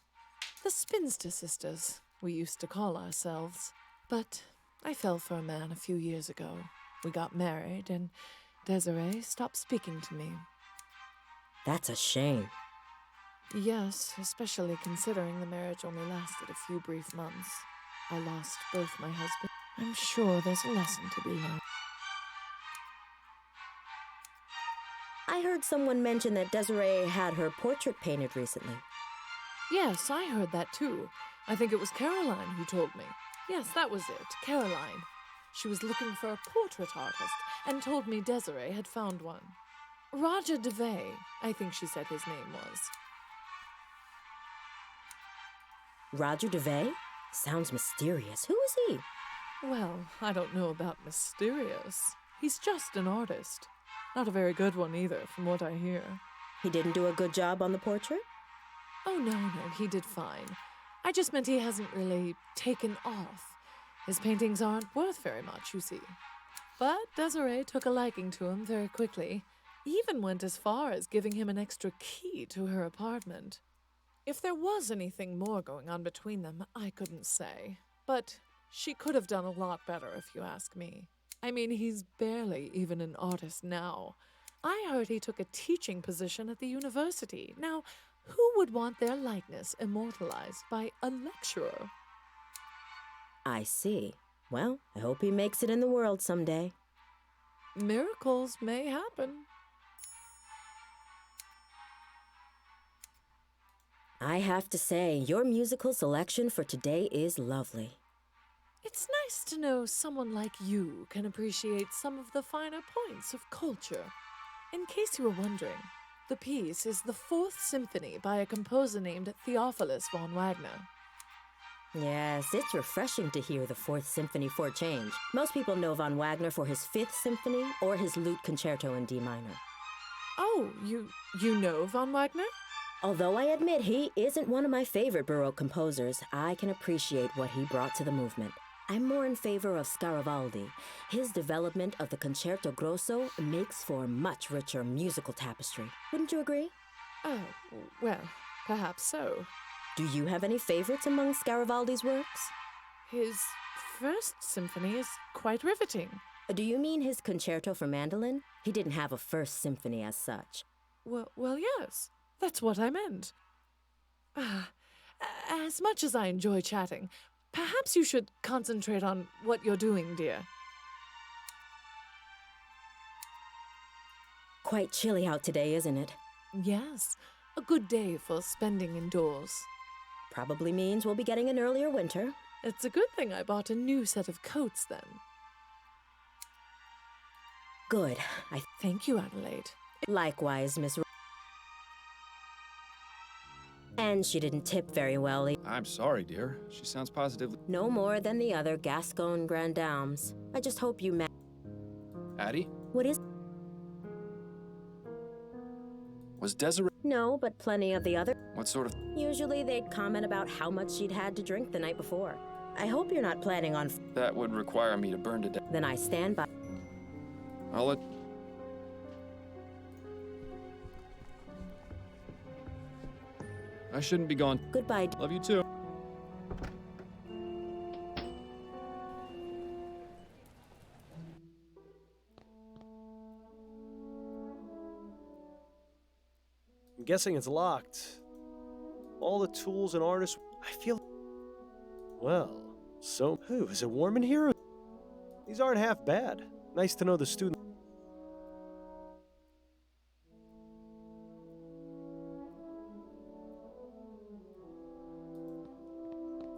The spinster sisters, we used to call ourselves. But I fell for a man a few years ago. We got married and Desiree stopped speaking to me. That's a shame. Yes, especially considering the marriage only lasted a few brief months. I lost both my husbands. I'm sure there's a lesson to be learned. I heard someone mention that Desiree had her portrait painted recently. Yes, I heard that too. I think it was Caroline who told me. Yes, that was it, Caroline. She was looking for a portrait artist and told me Desiree had found one. Roger DeVay, I think she said his name was. Roger DeVay? Sounds mysterious. Who is he? Well, I don't know about mysterious. He's just an artist. Not a very good one either, from what I hear. He didn't do a good job on the portrait? Oh, no, he did fine. I just meant he hasn't really taken off. His paintings aren't worth very much, you see. But Desiree took a liking to him very quickly, even went as far as giving him an extra key to her apartment. If there was anything more going on between them, I couldn't say. But she could have done a lot better, if you ask me. I mean, he's barely even an artist now. I heard he took a teaching position at the university. Now, who would want their likeness immortalized by a lecturer? I see. Well, I hope he makes it in the world someday. Miracles may happen. I have to say, your musical selection for today is lovely. It's nice to know someone like you can appreciate some of the finer points of culture. In case you were wondering, the piece is the Fourth Symphony by a composer named Theophilus von Wagner. Yes, it's refreshing to hear the Fourth Symphony for a change. Most people know von Wagner for his Fifth Symphony or his Lute Concerto in D minor. Oh, you know von Wagner? Although I admit he isn't one of my favorite Baroque composers, I can appreciate what he brought to the movement. I'm more in favor of Scaravaldi. His development of the Concerto Grosso makes for a much richer musical tapestry. Wouldn't you agree? Oh, well, perhaps so. Do you have any favorites among Scaravaldi's works? His First Symphony is quite riveting. Do you mean his Concerto for Mandolin? He didn't have a First Symphony as such. Well, yes. That's what I meant. As much as I enjoy chatting, perhaps you should concentrate on what you're doing, dear. Quite chilly out today, isn't it? Yes, a good day for spending indoors. Probably means we'll be getting an earlier winter. It's a good thing I bought a new set of coats then. Good. Thank you, Adelaide. Likewise, Miss. And she didn't tip very well. I'm sorry, dear. She sounds positively... No more than the other Gascon Grand Dames. I just hope you Addie? What is... Was Desiree... No, but plenty of the other... What sort of... Usually they'd comment about how much she'd had to drink the night before. I hope you're not planning on... That would require me to burn to death. Then I stand by... I'll let... I shouldn't be gone. Goodbye. Love you too. I'm guessing it's locked. All the tools and artists... I feel... Well, so... Ooh, is it warm in here? These aren't half bad. Nice to know the student...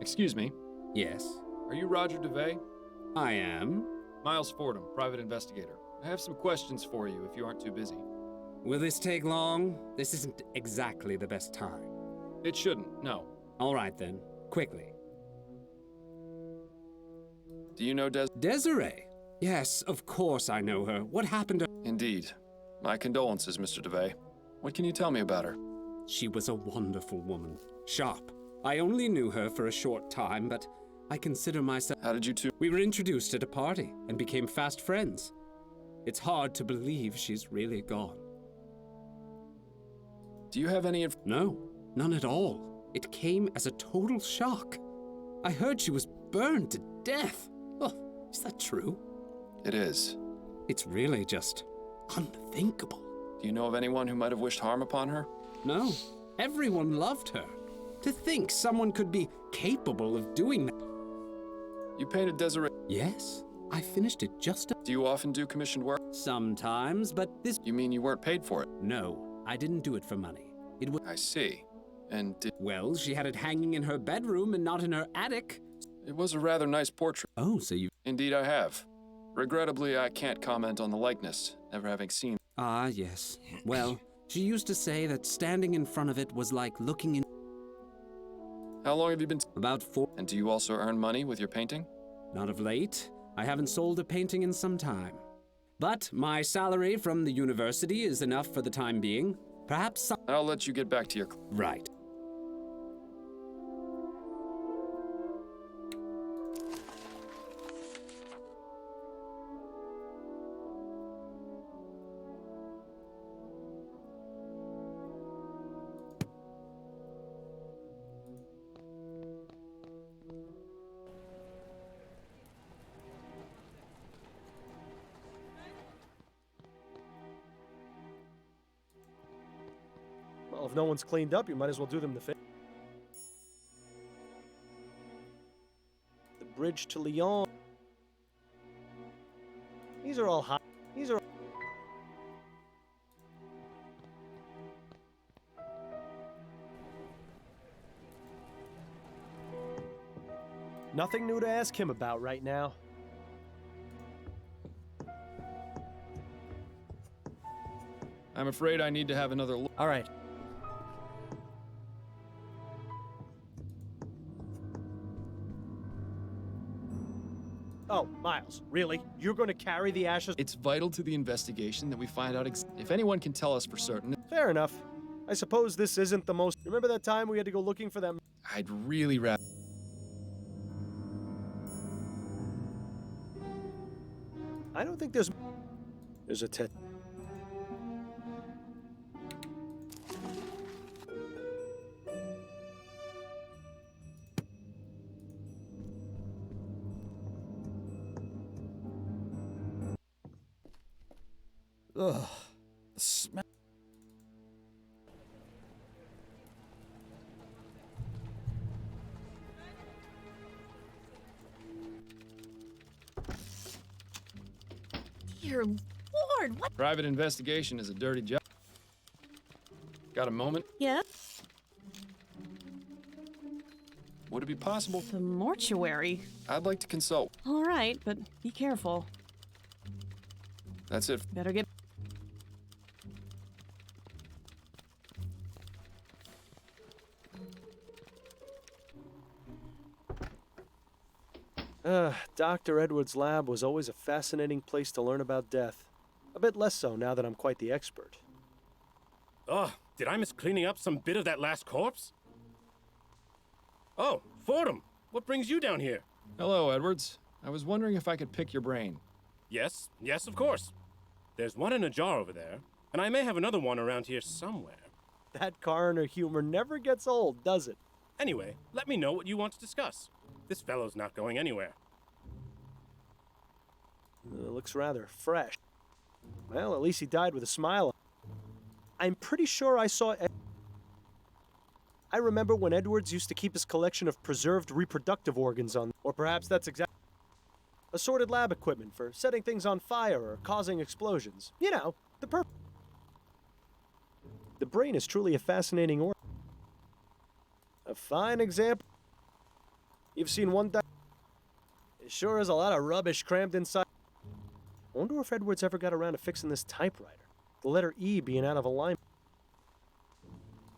Excuse me. Yes? Are you Roger DeVay? I am. Miles Fordham, private investigator. I have some questions for you if you aren't too busy. Will this take long? This isn't exactly the best time. It shouldn't, no. All right then. Quickly. Do you know Desiree? Yes, of course I know her. What happened to... Indeed. My condolences, Mr. DeVay. What can you tell me about her? She was a wonderful woman. Sharp. I only knew her for a short time, but I consider myself... How did you two... We were introduced at a party and became fast friends. It's hard to believe she's really gone. Do you have any... No, none at all. It came as a total shock. I heard she was burned to death. Oh, is that true? It is. It's really just unthinkable. Do you know of anyone who might have wished harm upon her? No. Everyone loved her. To think someone could be capable of doing that. You painted Desiree? Yes. I finished it just... Do you often do commissioned work? Sometimes, but this... You mean you weren't paid for it? No, I didn't do it for money. It was... I see. And did... Well, she had it hanging in her bedroom and not in her attic. It was a rather nice portrait. Oh, so you... Indeed I have. Regrettably, I can't comment on the likeness, never having seen... Ah, yes. Well, she used to say that standing in front of it was like looking in... How long have you been... About 4... And do you also earn money with your painting? Not of late. I haven't sold a painting in some time. But my salary from the university is enough for the time being. Perhaps some... I'll let you get back to your... Right. Well, if no one's cleaned up, you might as well do them the favor. The bridge to Lyon. These are all hot. These are. Nothing new to ask him about right now. I'm afraid I need to have another look. All right. Oh, Miles, really? You're going to carry the ashes? It's vital to the investigation that we find out if anyone can tell us for certain. Fair enough. I suppose this isn't the most... Remember that time we had to go looking for them? I'd really rather... I don't think there's a tet. Ugh. The smell. Dear Lord, what? Private investigation is a dirty job. Got a moment? Yeah? Would it be possible? The mortuary. I'd like to consult. All right, but be careful. That's it. Better get... Dr. Edwards' lab was always a fascinating place to learn about death. A bit less so now that I'm quite the expert. Oh, did I miss cleaning up some bit of that last corpse? Oh, Fordham, what brings you down here? Hello, Edwards. I was wondering if I could pick your brain. Yes, of course. There's one in a jar over there, and I may have another one around here somewhere. That coroner humor never gets old, does it? Anyway, let me know what you want to discuss. This fellow's not going anywhere. Looks rather fresh. Well, at least he died with a smile. I'm pretty sure I saw... I remember when Edwards used to keep his collection of preserved reproductive organs on... Or perhaps that's exactly... Assorted lab equipment for setting things on fire or causing explosions. You know, the brain is truly a fascinating organ. A fine example. You've seen one thing. It sure is a lot of rubbish crammed inside. I wonder if Edwards ever got around to fixing this typewriter. The letter E being out of alignment.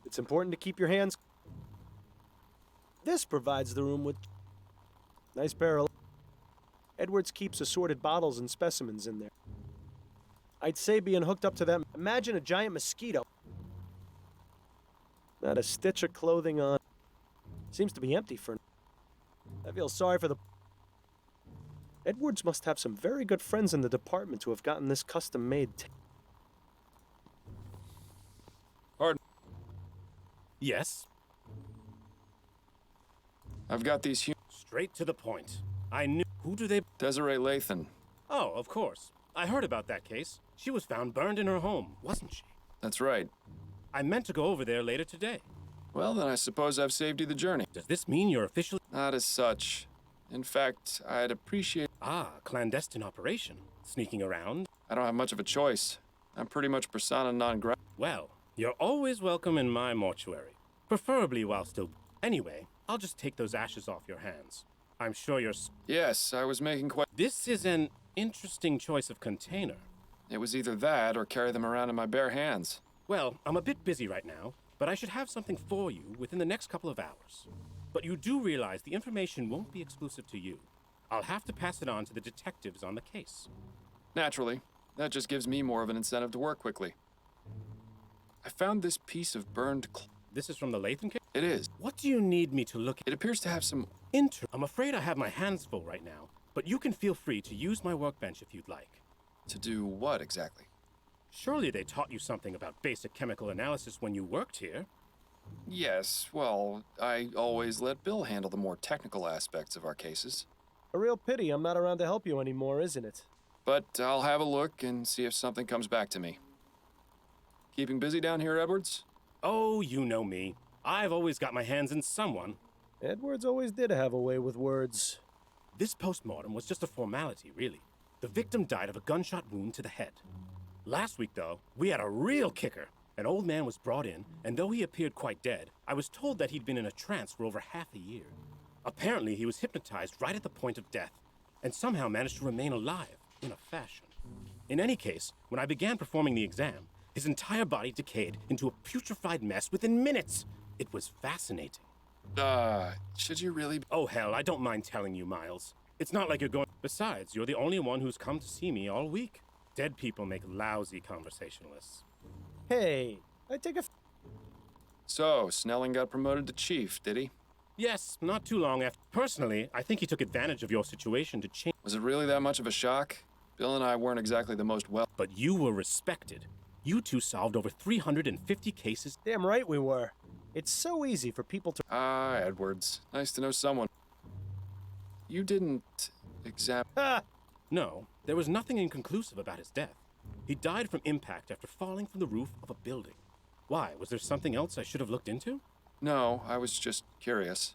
It's important to keep your hands... This provides the room with... Nice pair of... Edwards keeps assorted bottles and specimens in there. I'd say being hooked up to them... Imagine a giant mosquito. Not a stitch of clothing on. Seems to be empty for... I feel sorry for the... Edwards must have some very good friends in the department to have gotten this custom-made... Pardon? Yes? I've got these Straight to the point. I knew... Who do they... Desiree Lathan. Oh, of course. I heard about that case. She was found burned in her home, wasn't she? That's right. I meant to go over there later today. Well, then I suppose I've saved you the journey. Does this mean you're officially... Not as such. In fact, I'd appreciate... Ah, clandestine operation. Sneaking around? I don't have much of a choice. I'm pretty much persona non grata. Well, you're always welcome in my mortuary. Preferably while still... Anyway, I'll just take those ashes off your hands. I'm sure you're... Yes, I was making quite... This is an interesting choice of container. It was either that or carry them around in my bare hands. Well, I'm a bit busy right now, but I should have something for you within the next couple of hours. But you do realize the information won't be exclusive to you. I'll have to pass it on to the detectives on the case. Naturally. That just gives me more of an incentive to work quickly. I found this piece of burned... This is from the Lathan case? It is. What do you need me to look at? It appears to have some... I'm afraid I have my hands full right now, but you can feel free to use my workbench if you'd like. To do what exactly? Surely they taught you something about basic chemical analysis when you worked here. Yes, well, I always let Bill handle the more technical aspects of our cases. A real pity I'm not around to help you anymore, isn't it? But I'll have a look and see if something comes back to me. Keeping busy down here, Edwards? Oh, you know me. I've always got my hands in someone. Edwards always did have a way with words. This postmortem was just a formality, really. The victim died of a gunshot wound to the head. Last week, though, we had a real kicker. An old man was brought in, and though he appeared quite dead, I was told that he'd been in a trance for over half a year. Apparently, he was hypnotized right at the point of death, and somehow managed to remain alive, in a fashion. In any case, when I began performing the exam, his entire body decayed into a putrefied mess within minutes. It was fascinating. Should you really? Oh, hell, I don't mind telling you, Miles. It's not like you're going. Besides, you're the only one who's come to see me all week. Dead people make lousy conversationalists. Hey, I take a. So, Snelling got promoted to chief, did he? Yes, not too long after. Personally, I think he took advantage of your situation to change. Was it really that much of a shock? Bill and I weren't exactly the most well. But you were respected. You two solved over 350 cases. Damn right we were. It's so easy for people to. Edwards. Nice to know someone. You didn't examine. No, there was nothing inconclusive about his death. He died from impact after falling from the roof of a building. Why? Was there something else I should have looked into? No, I was just curious.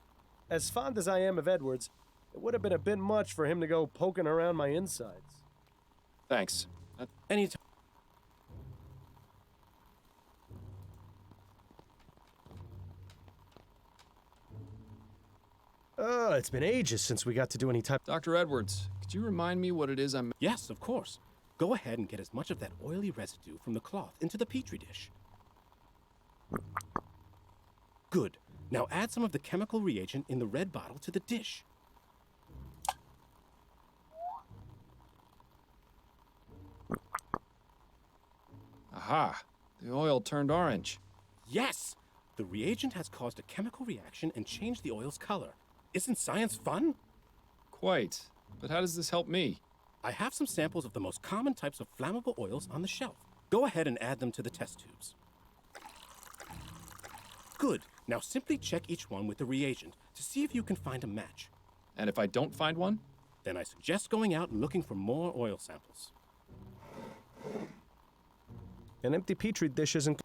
As fond as I am of Edwards, it would have been a bit much for him to go poking around my insides. Thanks. Anytime. It's been ages since we got to do any type. Dr. Edwards, could you remind me what it is I'm... Yes, of course. Go ahead and get as much of that oily residue from the cloth into the petri dish. Good. Now add some of the chemical reagent in the red bottle to the dish. Aha! The oil turned orange. Yes! The reagent has caused a chemical reaction and changed the oil's color. Isn't science fun? Quite. But how does this help me? I have some samples of the most common types of flammable oils on the shelf. Go ahead and add them to the test tubes. Good. Now simply check each one with the reagent to see if you can find a match. And if I don't find one? Then I suggest going out and looking for more oil samples. An empty petri dish isn't.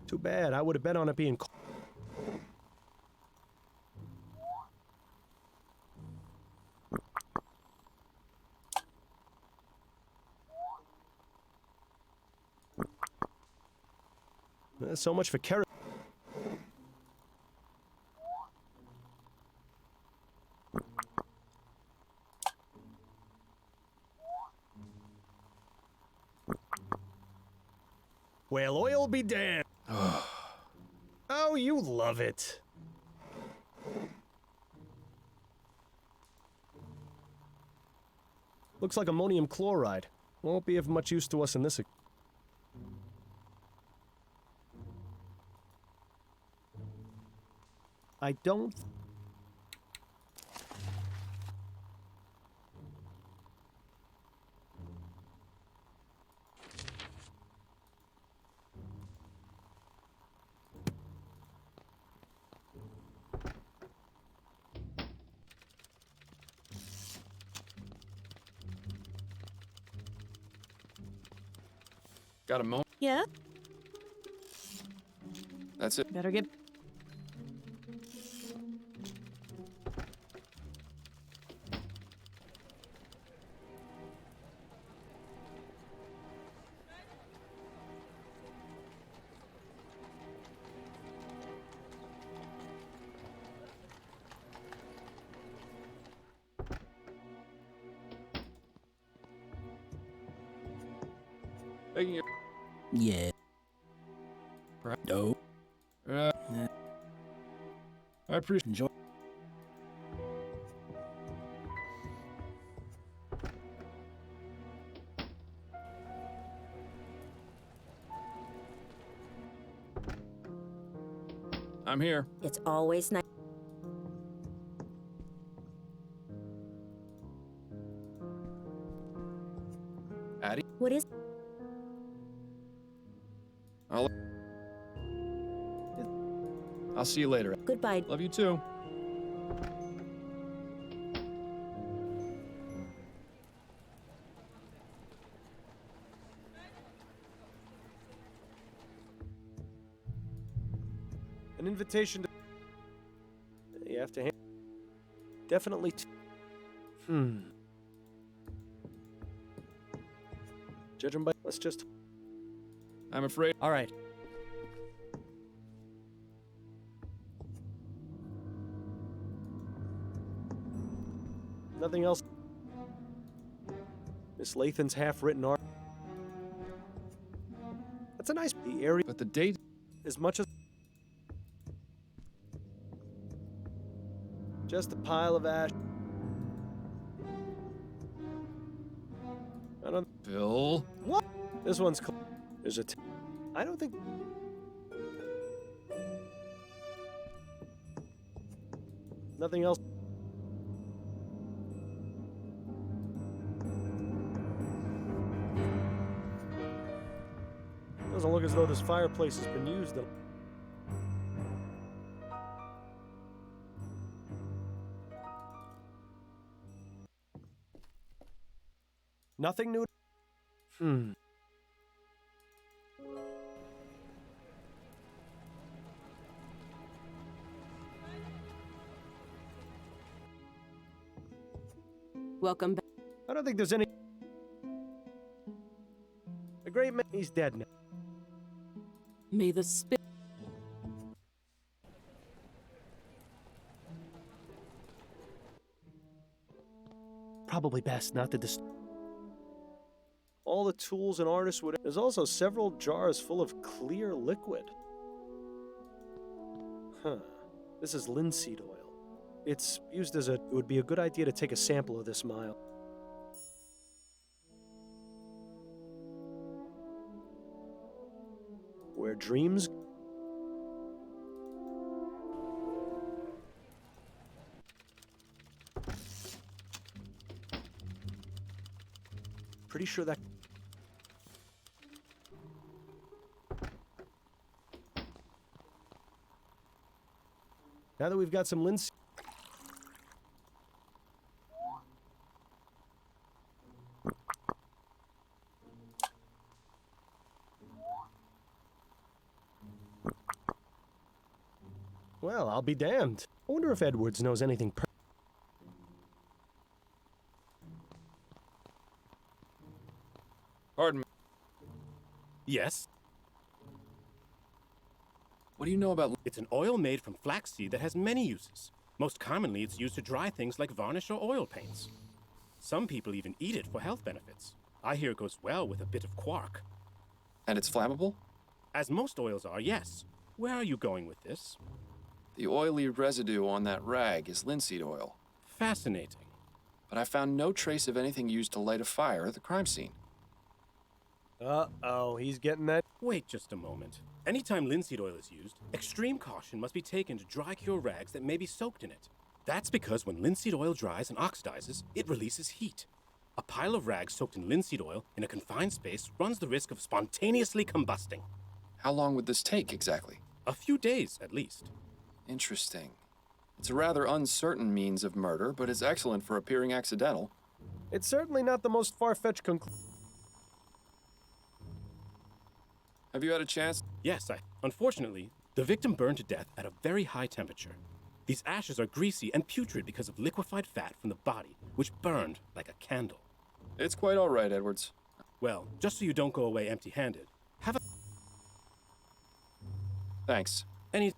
Too bad. I would have bet on it being. So much for carrot. Well, oil be damned. Oh, you love it. Looks like ammonium chloride. Won't be of much use to us in this. I don't. Got a moment? Yeah? That's it. Better get. Taking it. Yeah. No. I appreciate. Enjoy. I'm here. It's always nice. Addie? What is? I'll see you later. Goodbye. Love you too. An invitation to... You have to hand... Definitely... Judging by... Let's just... I'm afraid... All right. Nothing else. Miss Lathan's half-written art. That's a nice... The area... But the date... As much as... Just a pile of ash. I don't... Bill? What? This one's... There's a... I don't think... Nothing else. Doesn't look as though this fireplace has been used in... Nothing new? Welcome back. I don't think there's any... The great man... He's dead now. May the spirit... Probably best not to all the tools an artist would... There's also several jars full of clear liquid. This is linseed oil. It's used as a... It would be a good idea to take a sample of this mile. Where dreams... Pretty sure that... Now that we've got some linseed... Well, I'll be damned. I wonder if Edwards knows anything Pardon me. Yes? What do you know about... It's an oil made from flaxseed that has many uses. Most commonly, it's used to dry things like varnish or oil paints. Some people even eat it for health benefits. I hear it goes well with a bit of quark. And it's flammable? As most oils are, yes. Where are you going with this? The oily residue on that rag is linseed oil. Fascinating. But I found no trace of anything used to light a fire at the crime scene. Uh-oh, he's getting that... Wait just a moment. Anytime linseed oil is used, extreme caution must be taken to dry cure rags that may be soaked in it. That's because when linseed oil dries and oxidizes, it releases heat. A pile of rags soaked in linseed oil in a confined space runs the risk of spontaneously combusting. How long would this take, exactly? A few days, at least. Interesting. It's a rather uncertain means of murder, but it's excellent for appearing accidental. It's certainly not the most far-fetched conclusion. Have you had a chance? Yes, Unfortunately, the victim burned to death at a very high temperature. These ashes are greasy and putrid because of liquefied fat from the body, which burned like a candle. It's quite all right, Edwards. Well, just so you don't go away empty-handed, have a... Thanks. Any...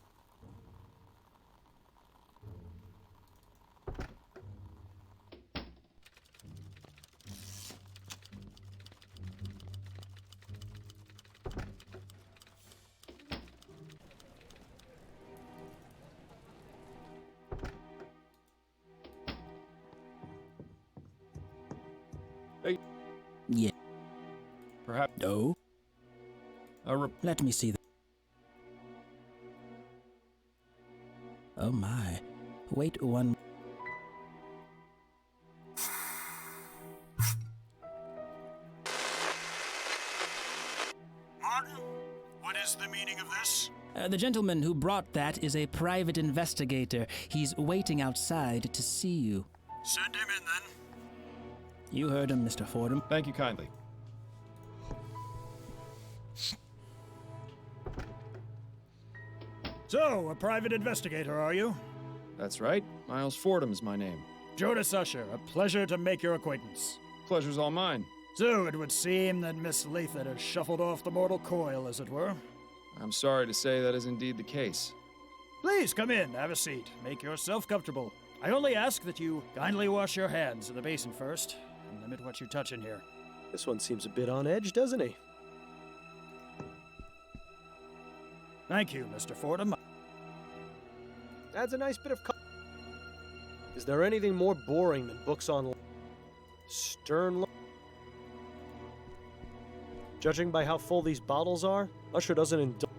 Yeah. Perhaps... No. Let me see that. Oh my. Wait one... Martin, what is the meaning of this? The gentleman who brought that is a private investigator. He's waiting outside to see you. Send him in, then. You heard him, Mr. Fordham. Thank you kindly. So, a private investigator, are you? That's right. Miles Fordham is my name. Jonas Usher, a pleasure to make your acquaintance. Pleasure's all mine. So, it would seem that Miss Lathan has shuffled off the mortal coil, as it were. I'm sorry to say that is indeed the case. Please come in, have a seat. Make yourself comfortable. I only ask that you kindly wash your hands in the basin first, and limit what you touch in here. This one seems a bit on edge, doesn't he? Thank you, Mr. Fordham. Adds a nice bit of Is there anything more boring than books on stern? Judging by how full these bottles are, Usher doesn't indulge.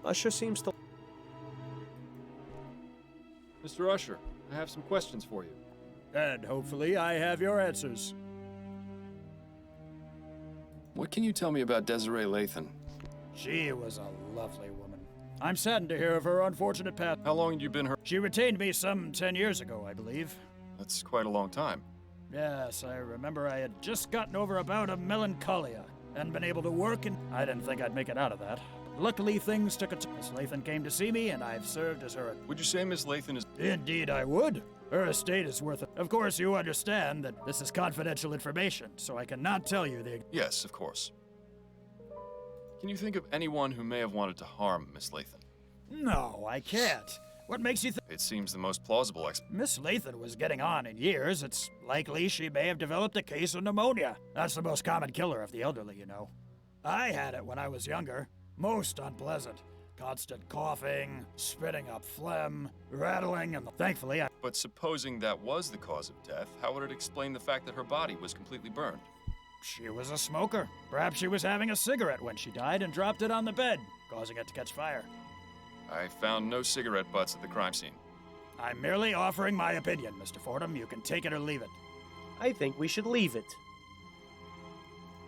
Usher seems to. Mr. Usher, I have some questions for you. And hopefully I have your answers. What can you tell me about Desiree Lathan? She was a lovely woman. I'm saddened to hear of her unfortunate path. How long had you been her? She retained me some 10 years ago, I believe. That's quite a long time. Yes, I remember I had just gotten over a bout of melancholia and been able to work, and I didn't think I'd make it out of that. Luckily, things took a turn. Miss Lathan came to see me, and I've served as her. Would you say Miss Lathan is... Indeed, I would. Her estate is worth it. Of course, you understand that this is confidential information, so I cannot tell you the... Yes, of course. Can you think of anyone who may have wanted to harm Miss Lathan? No, I can't. What makes you think... It seems the most plausible Miss Lathan was getting on in years. It's likely she may have developed a case of pneumonia. That's the most common killer of the elderly, you know. I had it when I was younger. Most unpleasant. Constant coughing, spitting up phlegm, rattling, and thankfully I... But supposing that was the cause of death, how would it explain the fact that her body was completely burned? She was a smoker. Perhaps she was having a cigarette when she died and dropped it on the bed, causing it to catch fire. I found no cigarette butts at the crime scene. I'm merely offering my opinion, Mr. Fordham. You can take it or leave it. I think we should leave it.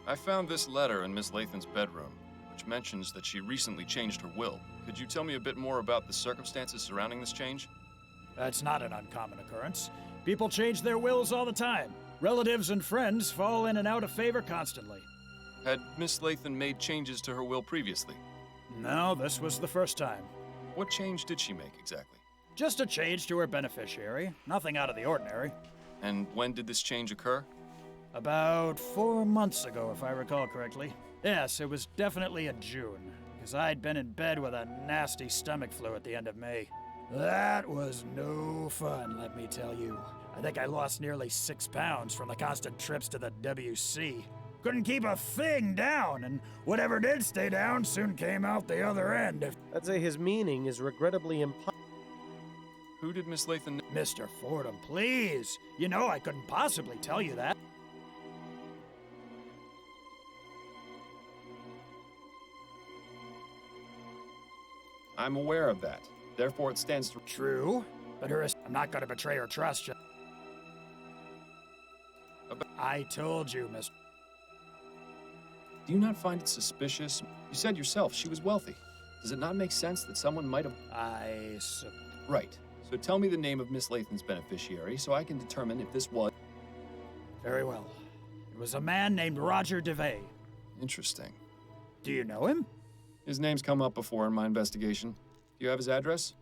I found this letter in Miss Lathan's bedroom, which mentions that she recently changed her will. Could you tell me a bit more about the circumstances surrounding this change? That's not an uncommon occurrence. People change their wills all the time. Relatives and friends fall in and out of favor constantly. Had Miss Lathan made changes to her will previously? No, this was the first time. What change did she make exactly? Just a change to her beneficiary. Nothing out of the ordinary. And when did this change occur? About 4 months ago, if I recall correctly. Yes, it was definitely in June, because I'd been in bed with a nasty stomach flu at the end of May. That was no fun, let me tell you. I think I lost nearly 6 pounds from the constant trips to the WC. Couldn't keep a thing down, and whatever did stay down soon came out the other end. I'd say his meaning is regrettably impossible. Who did Miss Lathan... Mr. Fordham, please. You know I couldn't possibly tell you that. I'm aware of that. Therefore, it stands to... True, but I'm not going to betray her trust. I told you, Miss... Do you not find it suspicious? You said yourself she was wealthy. Does it not make sense that someone might have... Right. So tell me the name of Miss Lathan's beneficiary so I can determine if this was... Very well. It was a man named Roger DeVay. Interesting. Do you know him? His name's come up before in my investigation. Do you have his address?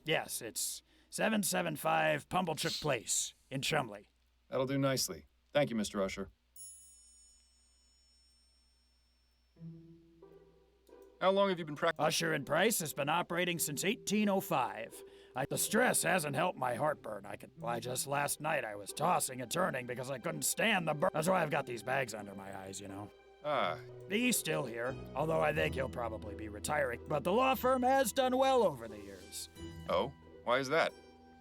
Yes, it's 775 Pumblechook Place in Chumley. That'll do nicely. Thank you, Mr. Usher. How long have you been practicing? Usher and Price has been operating since 1805. The stress hasn't helped my heartburn. Why, just last night I was tossing and turning because I couldn't stand the burn. That's why I've got these bags under my eyes, you know. Ah. He's still here, although I think he'll probably be retiring. But the law firm has done well over the years. Oh? Why is that?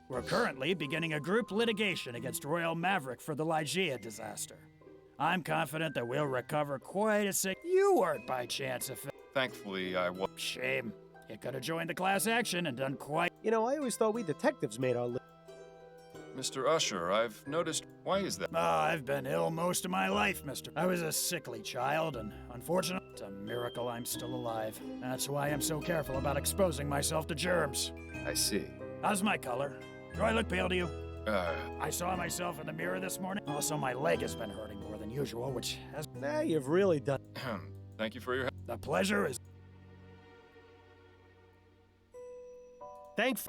We're currently beginning a group litigation against Royal Maverick for the Lygia disaster. I'm confident that we'll recover quite a sick... You weren't by chance if... Thankfully, I was... Shame. You could have joined the class action and done quite... You know, I always thought we detectives made our... Mr. Usher, I've noticed. Why is that? Oh, I've been ill most of my life, mister. I was a sickly child, and unfortunately, it's a miracle I'm still alive. That's why I'm so careful about exposing myself to germs. I see. How's my color? Do I look pale to you? I saw myself in the mirror this morning. Also, my leg has been hurting more than usual, which has... Nah, you've really done. Thank you for your help. The pleasure is... Thanks.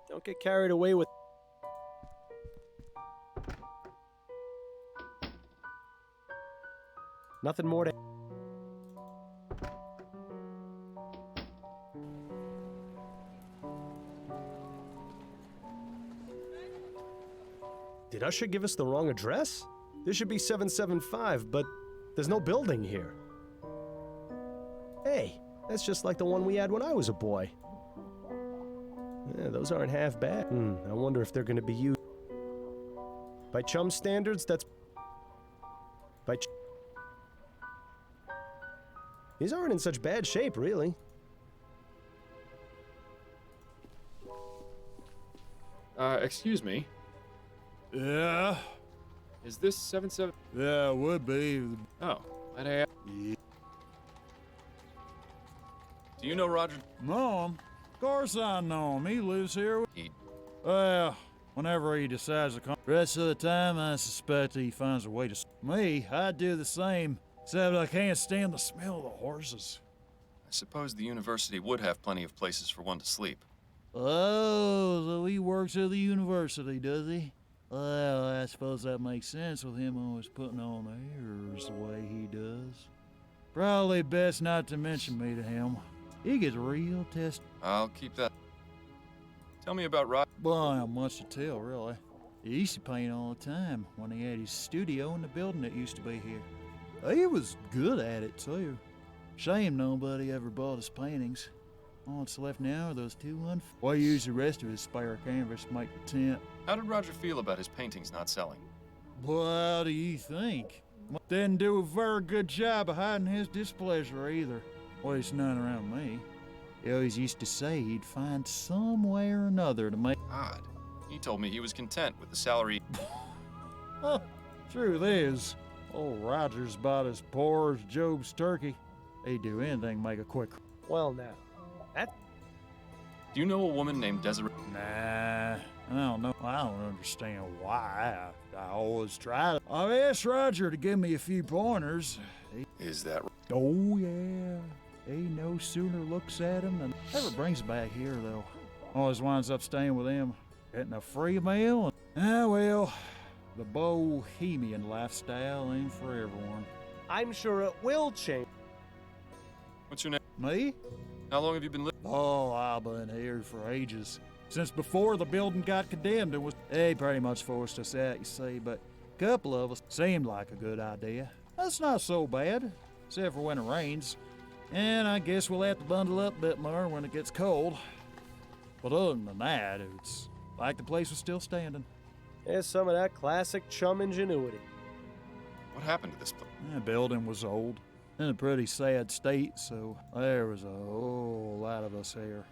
Don't get carried away with. Nothing more to. Did Usher give us the wrong address? This should be 775, but there's no building here. Hey, that's just like the one we had when I was a boy. Yeah, those aren't half bad. I wonder if they're going to be used. By chum standards, that's... These aren't in such bad shape, really. Excuse me. Yeah? Is this 77? Yeah, it would be. Oh, might I ask? Yeah. Do you know Roger? Mom? Of course I know him. He lives here. Well, whenever he decides to come. Rest of the time, I suspect he finds a way to... Me, I'd do the same. Except I can't stand the smell of the horses. I suppose the university would have plenty of places for one to sleep. Oh, so he works at the university, does he? Well, I suppose that makes sense with him always putting on airs the way he does. Probably best not to mention me to him. He gets real testy. I'll keep that. Tell me about Rod. Well, not much to tell, really. He used to paint all the time when he had his studio in the building that used to be here. He was good at it, too. Shame nobody ever bought his paintings. All that's left now are those two Well, he used the rest of his spare canvas to make the tent. How did Roger feel about his paintings not selling? What do you think? Didn't do a very good job of hiding his displeasure either. Well, it's none around me. He always used to say he'd find some way or another to make... Odd. He told me he was content with the salary... Truth is, old Roger's about as poor as Job's turkey. He'd do anything to make a quick... Well, now, that... Do you know a woman named Desiree? Nah, I don't know. I don't understand why. I always try to... I've asked Roger to give me a few pointers. Is that... Oh, yeah. He no sooner looks at him than never brings him back here, though. Always winds up staying with him, getting a free meal. Well, the bohemian lifestyle ain't for everyone. I'm sure it will change. What's your name? Me? How long have you been living? Oh, I've been here for ages. Since before the building got condemned, it was... They pretty much forced us out, you see, but a couple of us seemed like a good idea. That's not so bad, except for when it rains. And I guess we'll have to bundle up a bit more when it gets cold. But other than that, it's like the place was still standing. There's some of that classic chum ingenuity. What happened to this place? The building was old, in a pretty sad state, so there was a whole lot of us here.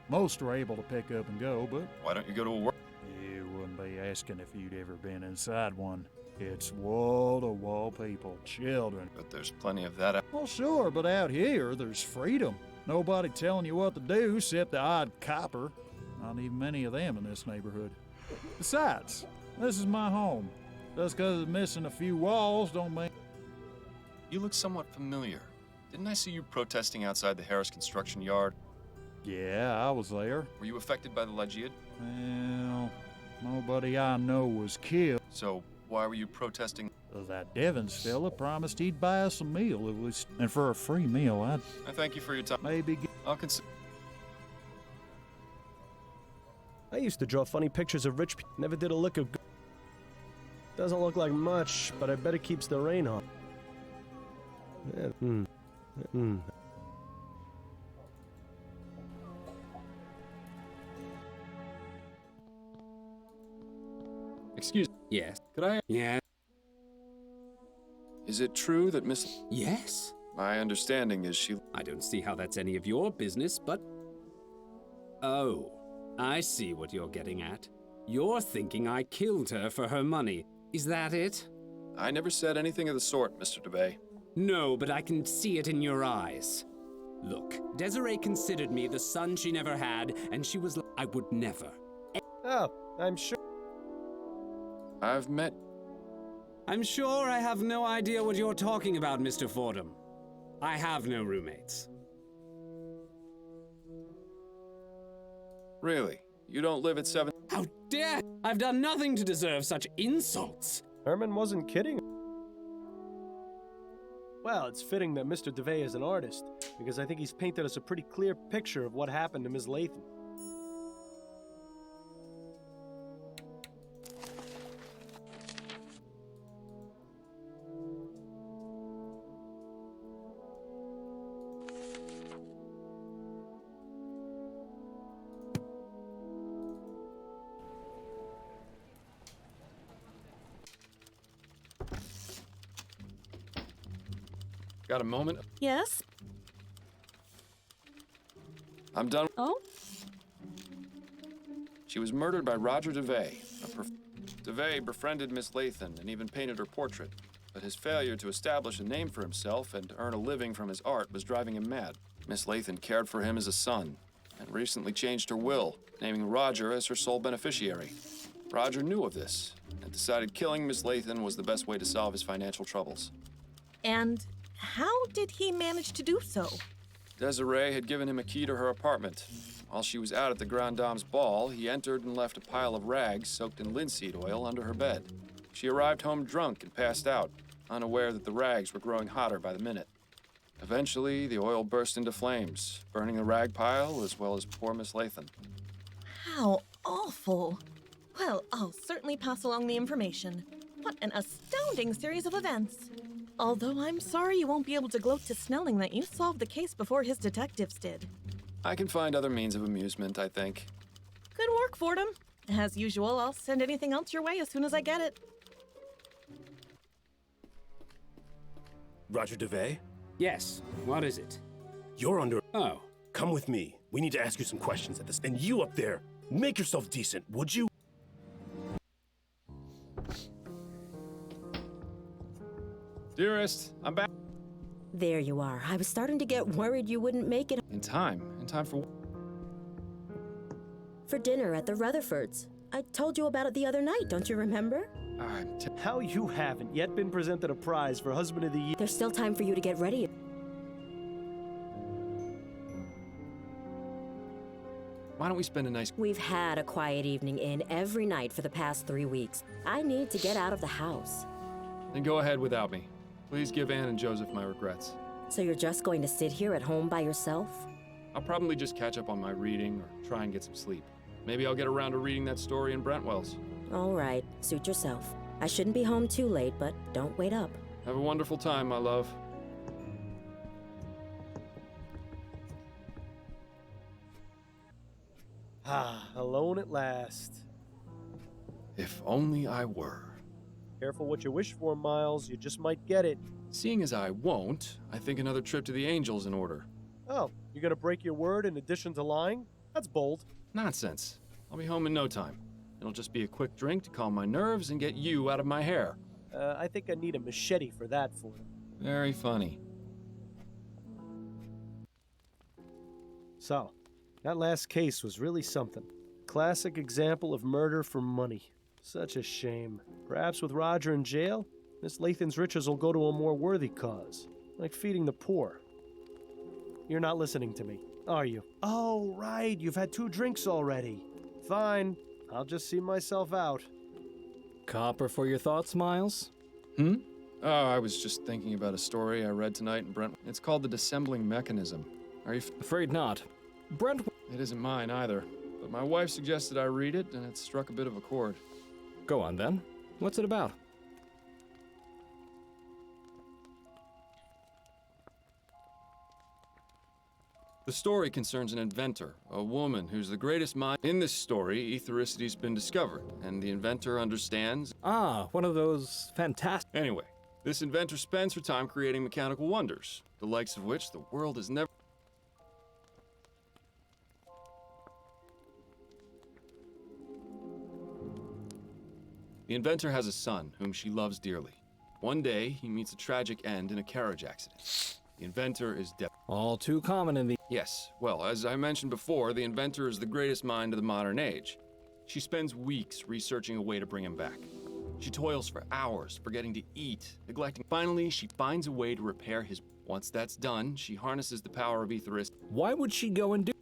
Most were able to pick up and go, but... Why don't you go to a work... You wouldn't be asking if you'd ever been inside one. It's wall-to-wall people, children. But there's plenty of that out... Well, sure, but out here, there's freedom. Nobody telling you what to do except the odd copper. Not even many of them in this neighborhood. Besides, this is my home. Just because it's missing a few walls don't mean... You look somewhat familiar. Didn't I see you protesting outside the Harris construction yard? Yeah, I was there. Were you affected by the Lagiad? Well, nobody I know was killed. So, why were you protesting? That Devons fella promised he'd buy us a meal. It was, and for a free meal, I thank you for your time. Maybe I'll consider... I used to draw funny pictures of rich people. Never did a lick of good. Doesn't look like much, but I bet it keeps the rain off. Yeah, Excuse me. Yes. Could I... Yeah. Is it true that Miss... Yes. My understanding is she... I don't see how that's any of your business, but... Oh, I see what you're getting at. You're thinking I killed her for her money. Is that it? I never said anything of the sort, Mr. DeVay. No, but I can see it in your eyes. Look, Desiree considered me the son she never had, and she was like, I would never. Oh, I'm sure. I've met... I'm sure I have no idea what you're talking about, Mr. Fordham. I have no roommates. Really? You don't live at 7... How dare! I've done nothing to deserve such insults. Herman wasn't kidding. Well, it's fitting that Mr. DeVay is an artist, because I think he's painted us a pretty clear picture of what happened to Ms. Lathan. Got a moment? Yes? I'm done. Oh? She was murdered by Roger DeVay. DeVay befriended Miss Lathan and even painted her portrait. But his failure to establish a name for himself and earn a living from his art was driving him mad. Miss Lathan cared for him as a son and recently changed her will, naming Roger as her sole beneficiary. Roger knew of this and decided killing Miss Lathan was the best way to solve his financial troubles. And how did he manage to do so? Desiree had given him a key to her apartment. While she was out at the Grand Dame's ball, he entered and left a pile of rags soaked in linseed oil under her bed. She arrived home drunk and passed out, unaware that the rags were growing hotter by the minute. Eventually, the oil burst into flames, burning the rag pile as well as poor Miss Lathan. How awful. Well, I'll certainly pass along the information. What an astounding series of events. Although I'm sorry you won't be able to gloat to Snelling that you solved the case before his detectives did. I can find other means of amusement, I think. Good work, Fordham. As usual, I'll send anything else your way as soon as I get it. Roger DeVay? Yes, what is it? You're under... Oh. Come with me. We need to ask you some questions at this... And you up there, make yourself decent, would you? Dearest, I'm back. There you are. I was starting to get worried you wouldn't make it. In time for... For dinner at the Rutherfords. I told you about it the other night, don't you remember? How you haven't yet been presented a prize for Husband of the Year? There's still time for you to get ready. Why don't we spend a nice... We've had a quiet evening in every night for the past 3 weeks. I need to get out of the house. Then go ahead without me. Please give Anne and Joseph my regrets. So you're just going to sit here at home by yourself? I'll probably just catch up on my reading or try and get some sleep. Maybe I'll get around to reading that story in Brentwell's. All right, suit yourself. I shouldn't be home too late, but don't wait up. Have a wonderful time, my love. Ah, alone at last. If only I were. Careful what you wish for, Miles. You just might get it. Seeing as I won't, I think another trip to the Angels in order. Oh, you're gonna break your word in addition to lying? That's bold. Nonsense. I'll be home in no time. It'll just be a quick drink to calm my nerves and get you out of my hair. I think I need a machete for that, Fordham. Very funny. So, that last case was really something. Classic example of murder for money. Such a shame. Perhaps with Roger in jail, Miss Lathan's riches will go to a more worthy cause, like feeding the poor. You're not listening to me, are you? Oh, right, you've had 2 drinks already. Fine, I'll just see myself out. Copper for your thoughts, Miles? Oh, I was just thinking about a story I read tonight in Brent. It's called The Dissembling Mechanism. Are you afraid not? Brent... It isn't mine either, but my wife suggested I read it, and it struck a bit of a chord. Go on, then. What's it about? The story concerns an inventor, a woman who's the greatest mind. In this story, ethericity's been discovered, and the inventor understands. Ah, one of those fantastic... Anyway, This inventor spends her time creating mechanical wonders, the likes of which the world has never... The inventor has a son whom she loves dearly. One day, he meets a tragic end in a carriage accident. The inventor is dead. All too common in the... Yes, well, as I mentioned before, the inventor is the greatest mind of the modern age. She spends weeks researching a way to bring him back. She toils for hours, forgetting to eat, neglecting. Finally, she finds a way to repair his... Once that's done, she harnesses the power of Aetheris. Why would she go and do...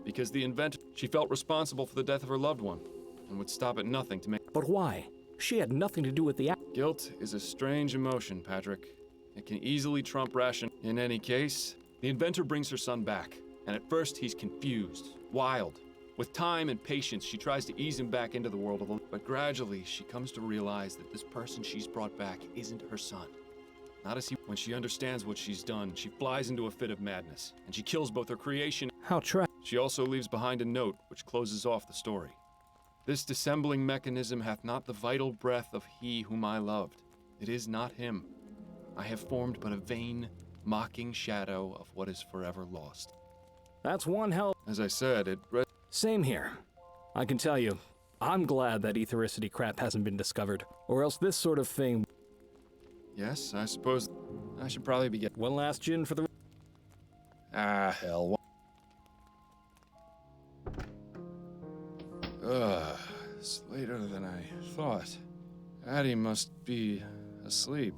Because the inventor... She felt responsible for the death of her loved one, and would stop at nothing to make... But why? She had nothing to do with the... Guilt is a strange emotion, Patrick. It can easily trump ration. In any case, the inventor brings her son back, and at first he's confused, wild. With time and patience, she tries to ease him back into the world of the... But gradually, she comes to realize that this person she's brought back isn't her son. Not as he... When she understands what she's done, she flies into a fit of madness, and she kills both her creation... How tragic. She also leaves behind a note which closes off the story. This dissembling mechanism hath not the vital breath of he whom I loved. It is not him. I have formed but a vain, mocking shadow of what is forever lost. That's one hell... As I said, it... Same here. I can tell you, I'm glad that ethericity crap hasn't been discovered, or else this sort of thing... Yes, I suppose I should probably be getting... One last gin for the... Ah, hell. It's later than I thought. Addie must be asleep.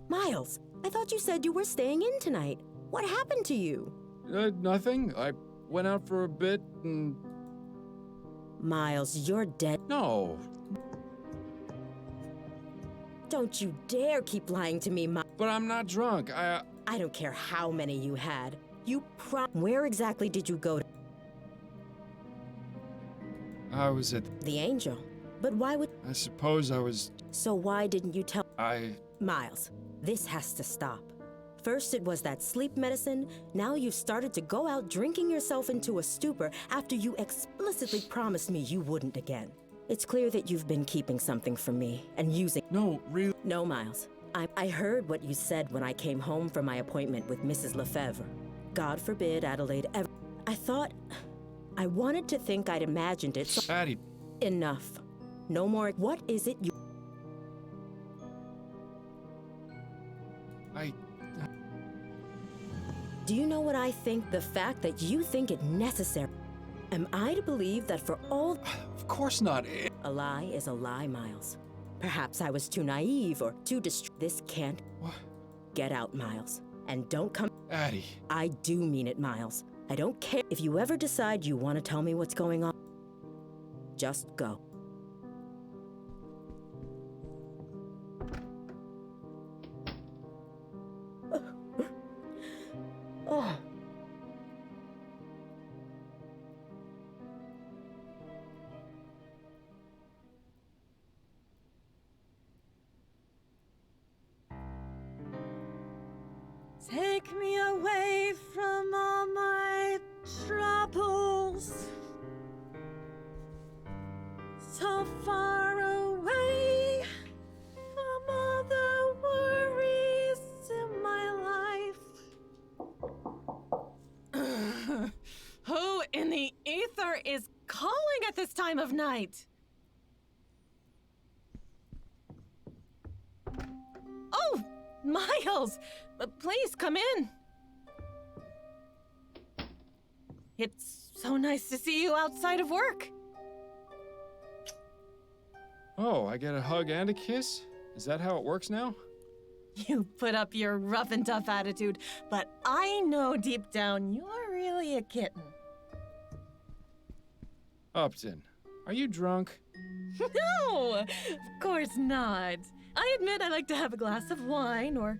Miles, I thought you said you were staying in tonight. What happened to you? Nothing. I went out for a bit and... Miles, you're dead. No. Don't you dare keep lying to me, But I'm not drunk. I don't care how many you had. Where exactly did you go to? I was at... The Angel. But why would... I suppose I was... So why didn't you tell... Miles, this has to stop. First it was that sleep medicine, now you've started to go out drinking yourself into a stupor after you explicitly promised me you wouldn't again. It's clear that you've been keeping something from me and using... No, really? No, Miles. I heard what you said when I came home from my appointment with Mrs. Lefebvre. God forbid Adelaide ever... I thought... I wanted to think I'd imagined it, so... Addie... Enough. No more... What is it you... Do you know what I think? The fact that you think it necessary. Am I to believe that for all... Of course not. A lie is a lie, Miles. Perhaps I was too naive or too This can't... What? Get out, Miles. And don't come... Addie. I do mean it, Miles. I don't care if you ever decide you want to tell me what's going on. Just go. Oh. Take me away from all my troubles, so far away from all the worries in my life. Who in the ether is calling at this time of night? Oh, Miles! Please come in. It's so nice to see you outside of work. Oh, I get a hug and a kiss? Is that how it works now? You put up your rough and tough attitude, but I know deep down you're really a kitten. Upton, are you drunk? No, of course not. I admit I like to have a glass of wine or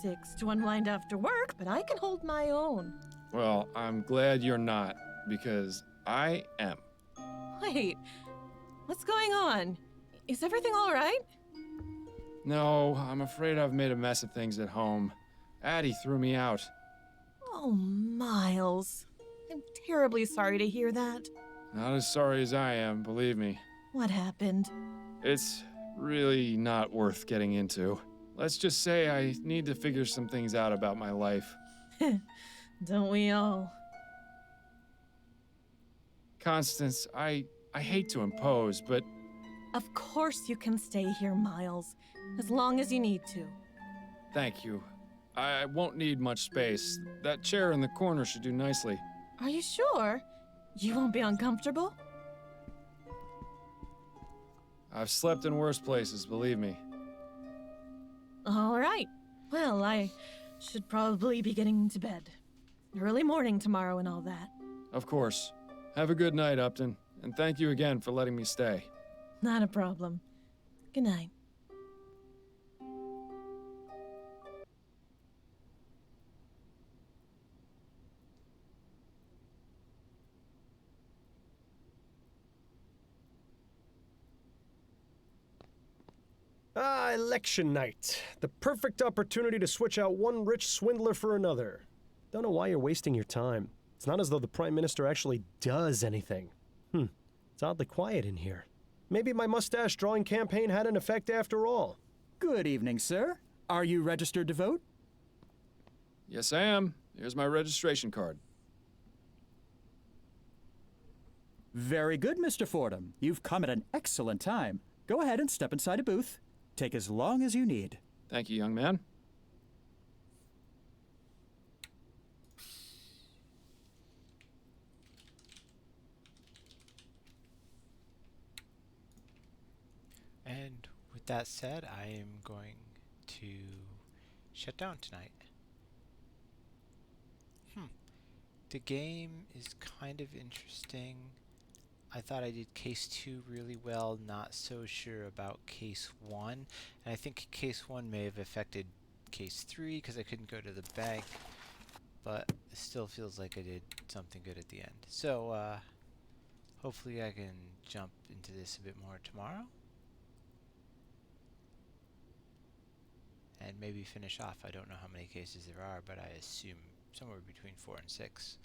6 to unwind after work, but I can hold my own. Well, I'm glad you're not, because I am. Wait, what's going on? Is everything all right? No, I'm afraid I've made a mess of things at home. Addie threw me out. Oh, Miles. I'm terribly sorry to hear that. Not as sorry as I am, believe me. What happened? It's really not worth getting into. Let's just say I need to figure some things out about my life. Don't we all? Constance, I hate to impose, but Of course you can stay here, Miles, as long as you need to. thank you. I won't need much space. That chair in the corner should do nicely. Are you sure? You won't be uncomfortable? I've slept in worse places, believe me. All right. Well, I should probably be getting to bed. Early morning tomorrow and all that. Of course. Have a good night, Upton, and thank you again for letting me stay. Not a problem. Good night. Election night. The perfect opportunity to switch out one rich swindler for another. Don't know why you're wasting your time. It's not as though the Prime Minister actually does anything. It's oddly quiet in here. Maybe my mustache drawing campaign had an effect after all. Good evening, sir. Are you registered to vote? Yes, I am. Here's my registration card. Very good, Mr. Fordham. You've come at an excellent time. Go ahead and step inside a booth. Take as long as you need. Thank you, young man. And with that said, I am going to shut down tonight. The game is kind of interesting. I thought I did case 2 really well, not so sure about case 1. And I think case 1 may have affected case 3 because I couldn't go to the bank. But it still feels like I did something good at the end. So hopefully I can jump into this a bit more tomorrow. And maybe finish off. I don't know how many cases there are, but I assume somewhere between 4 and 6.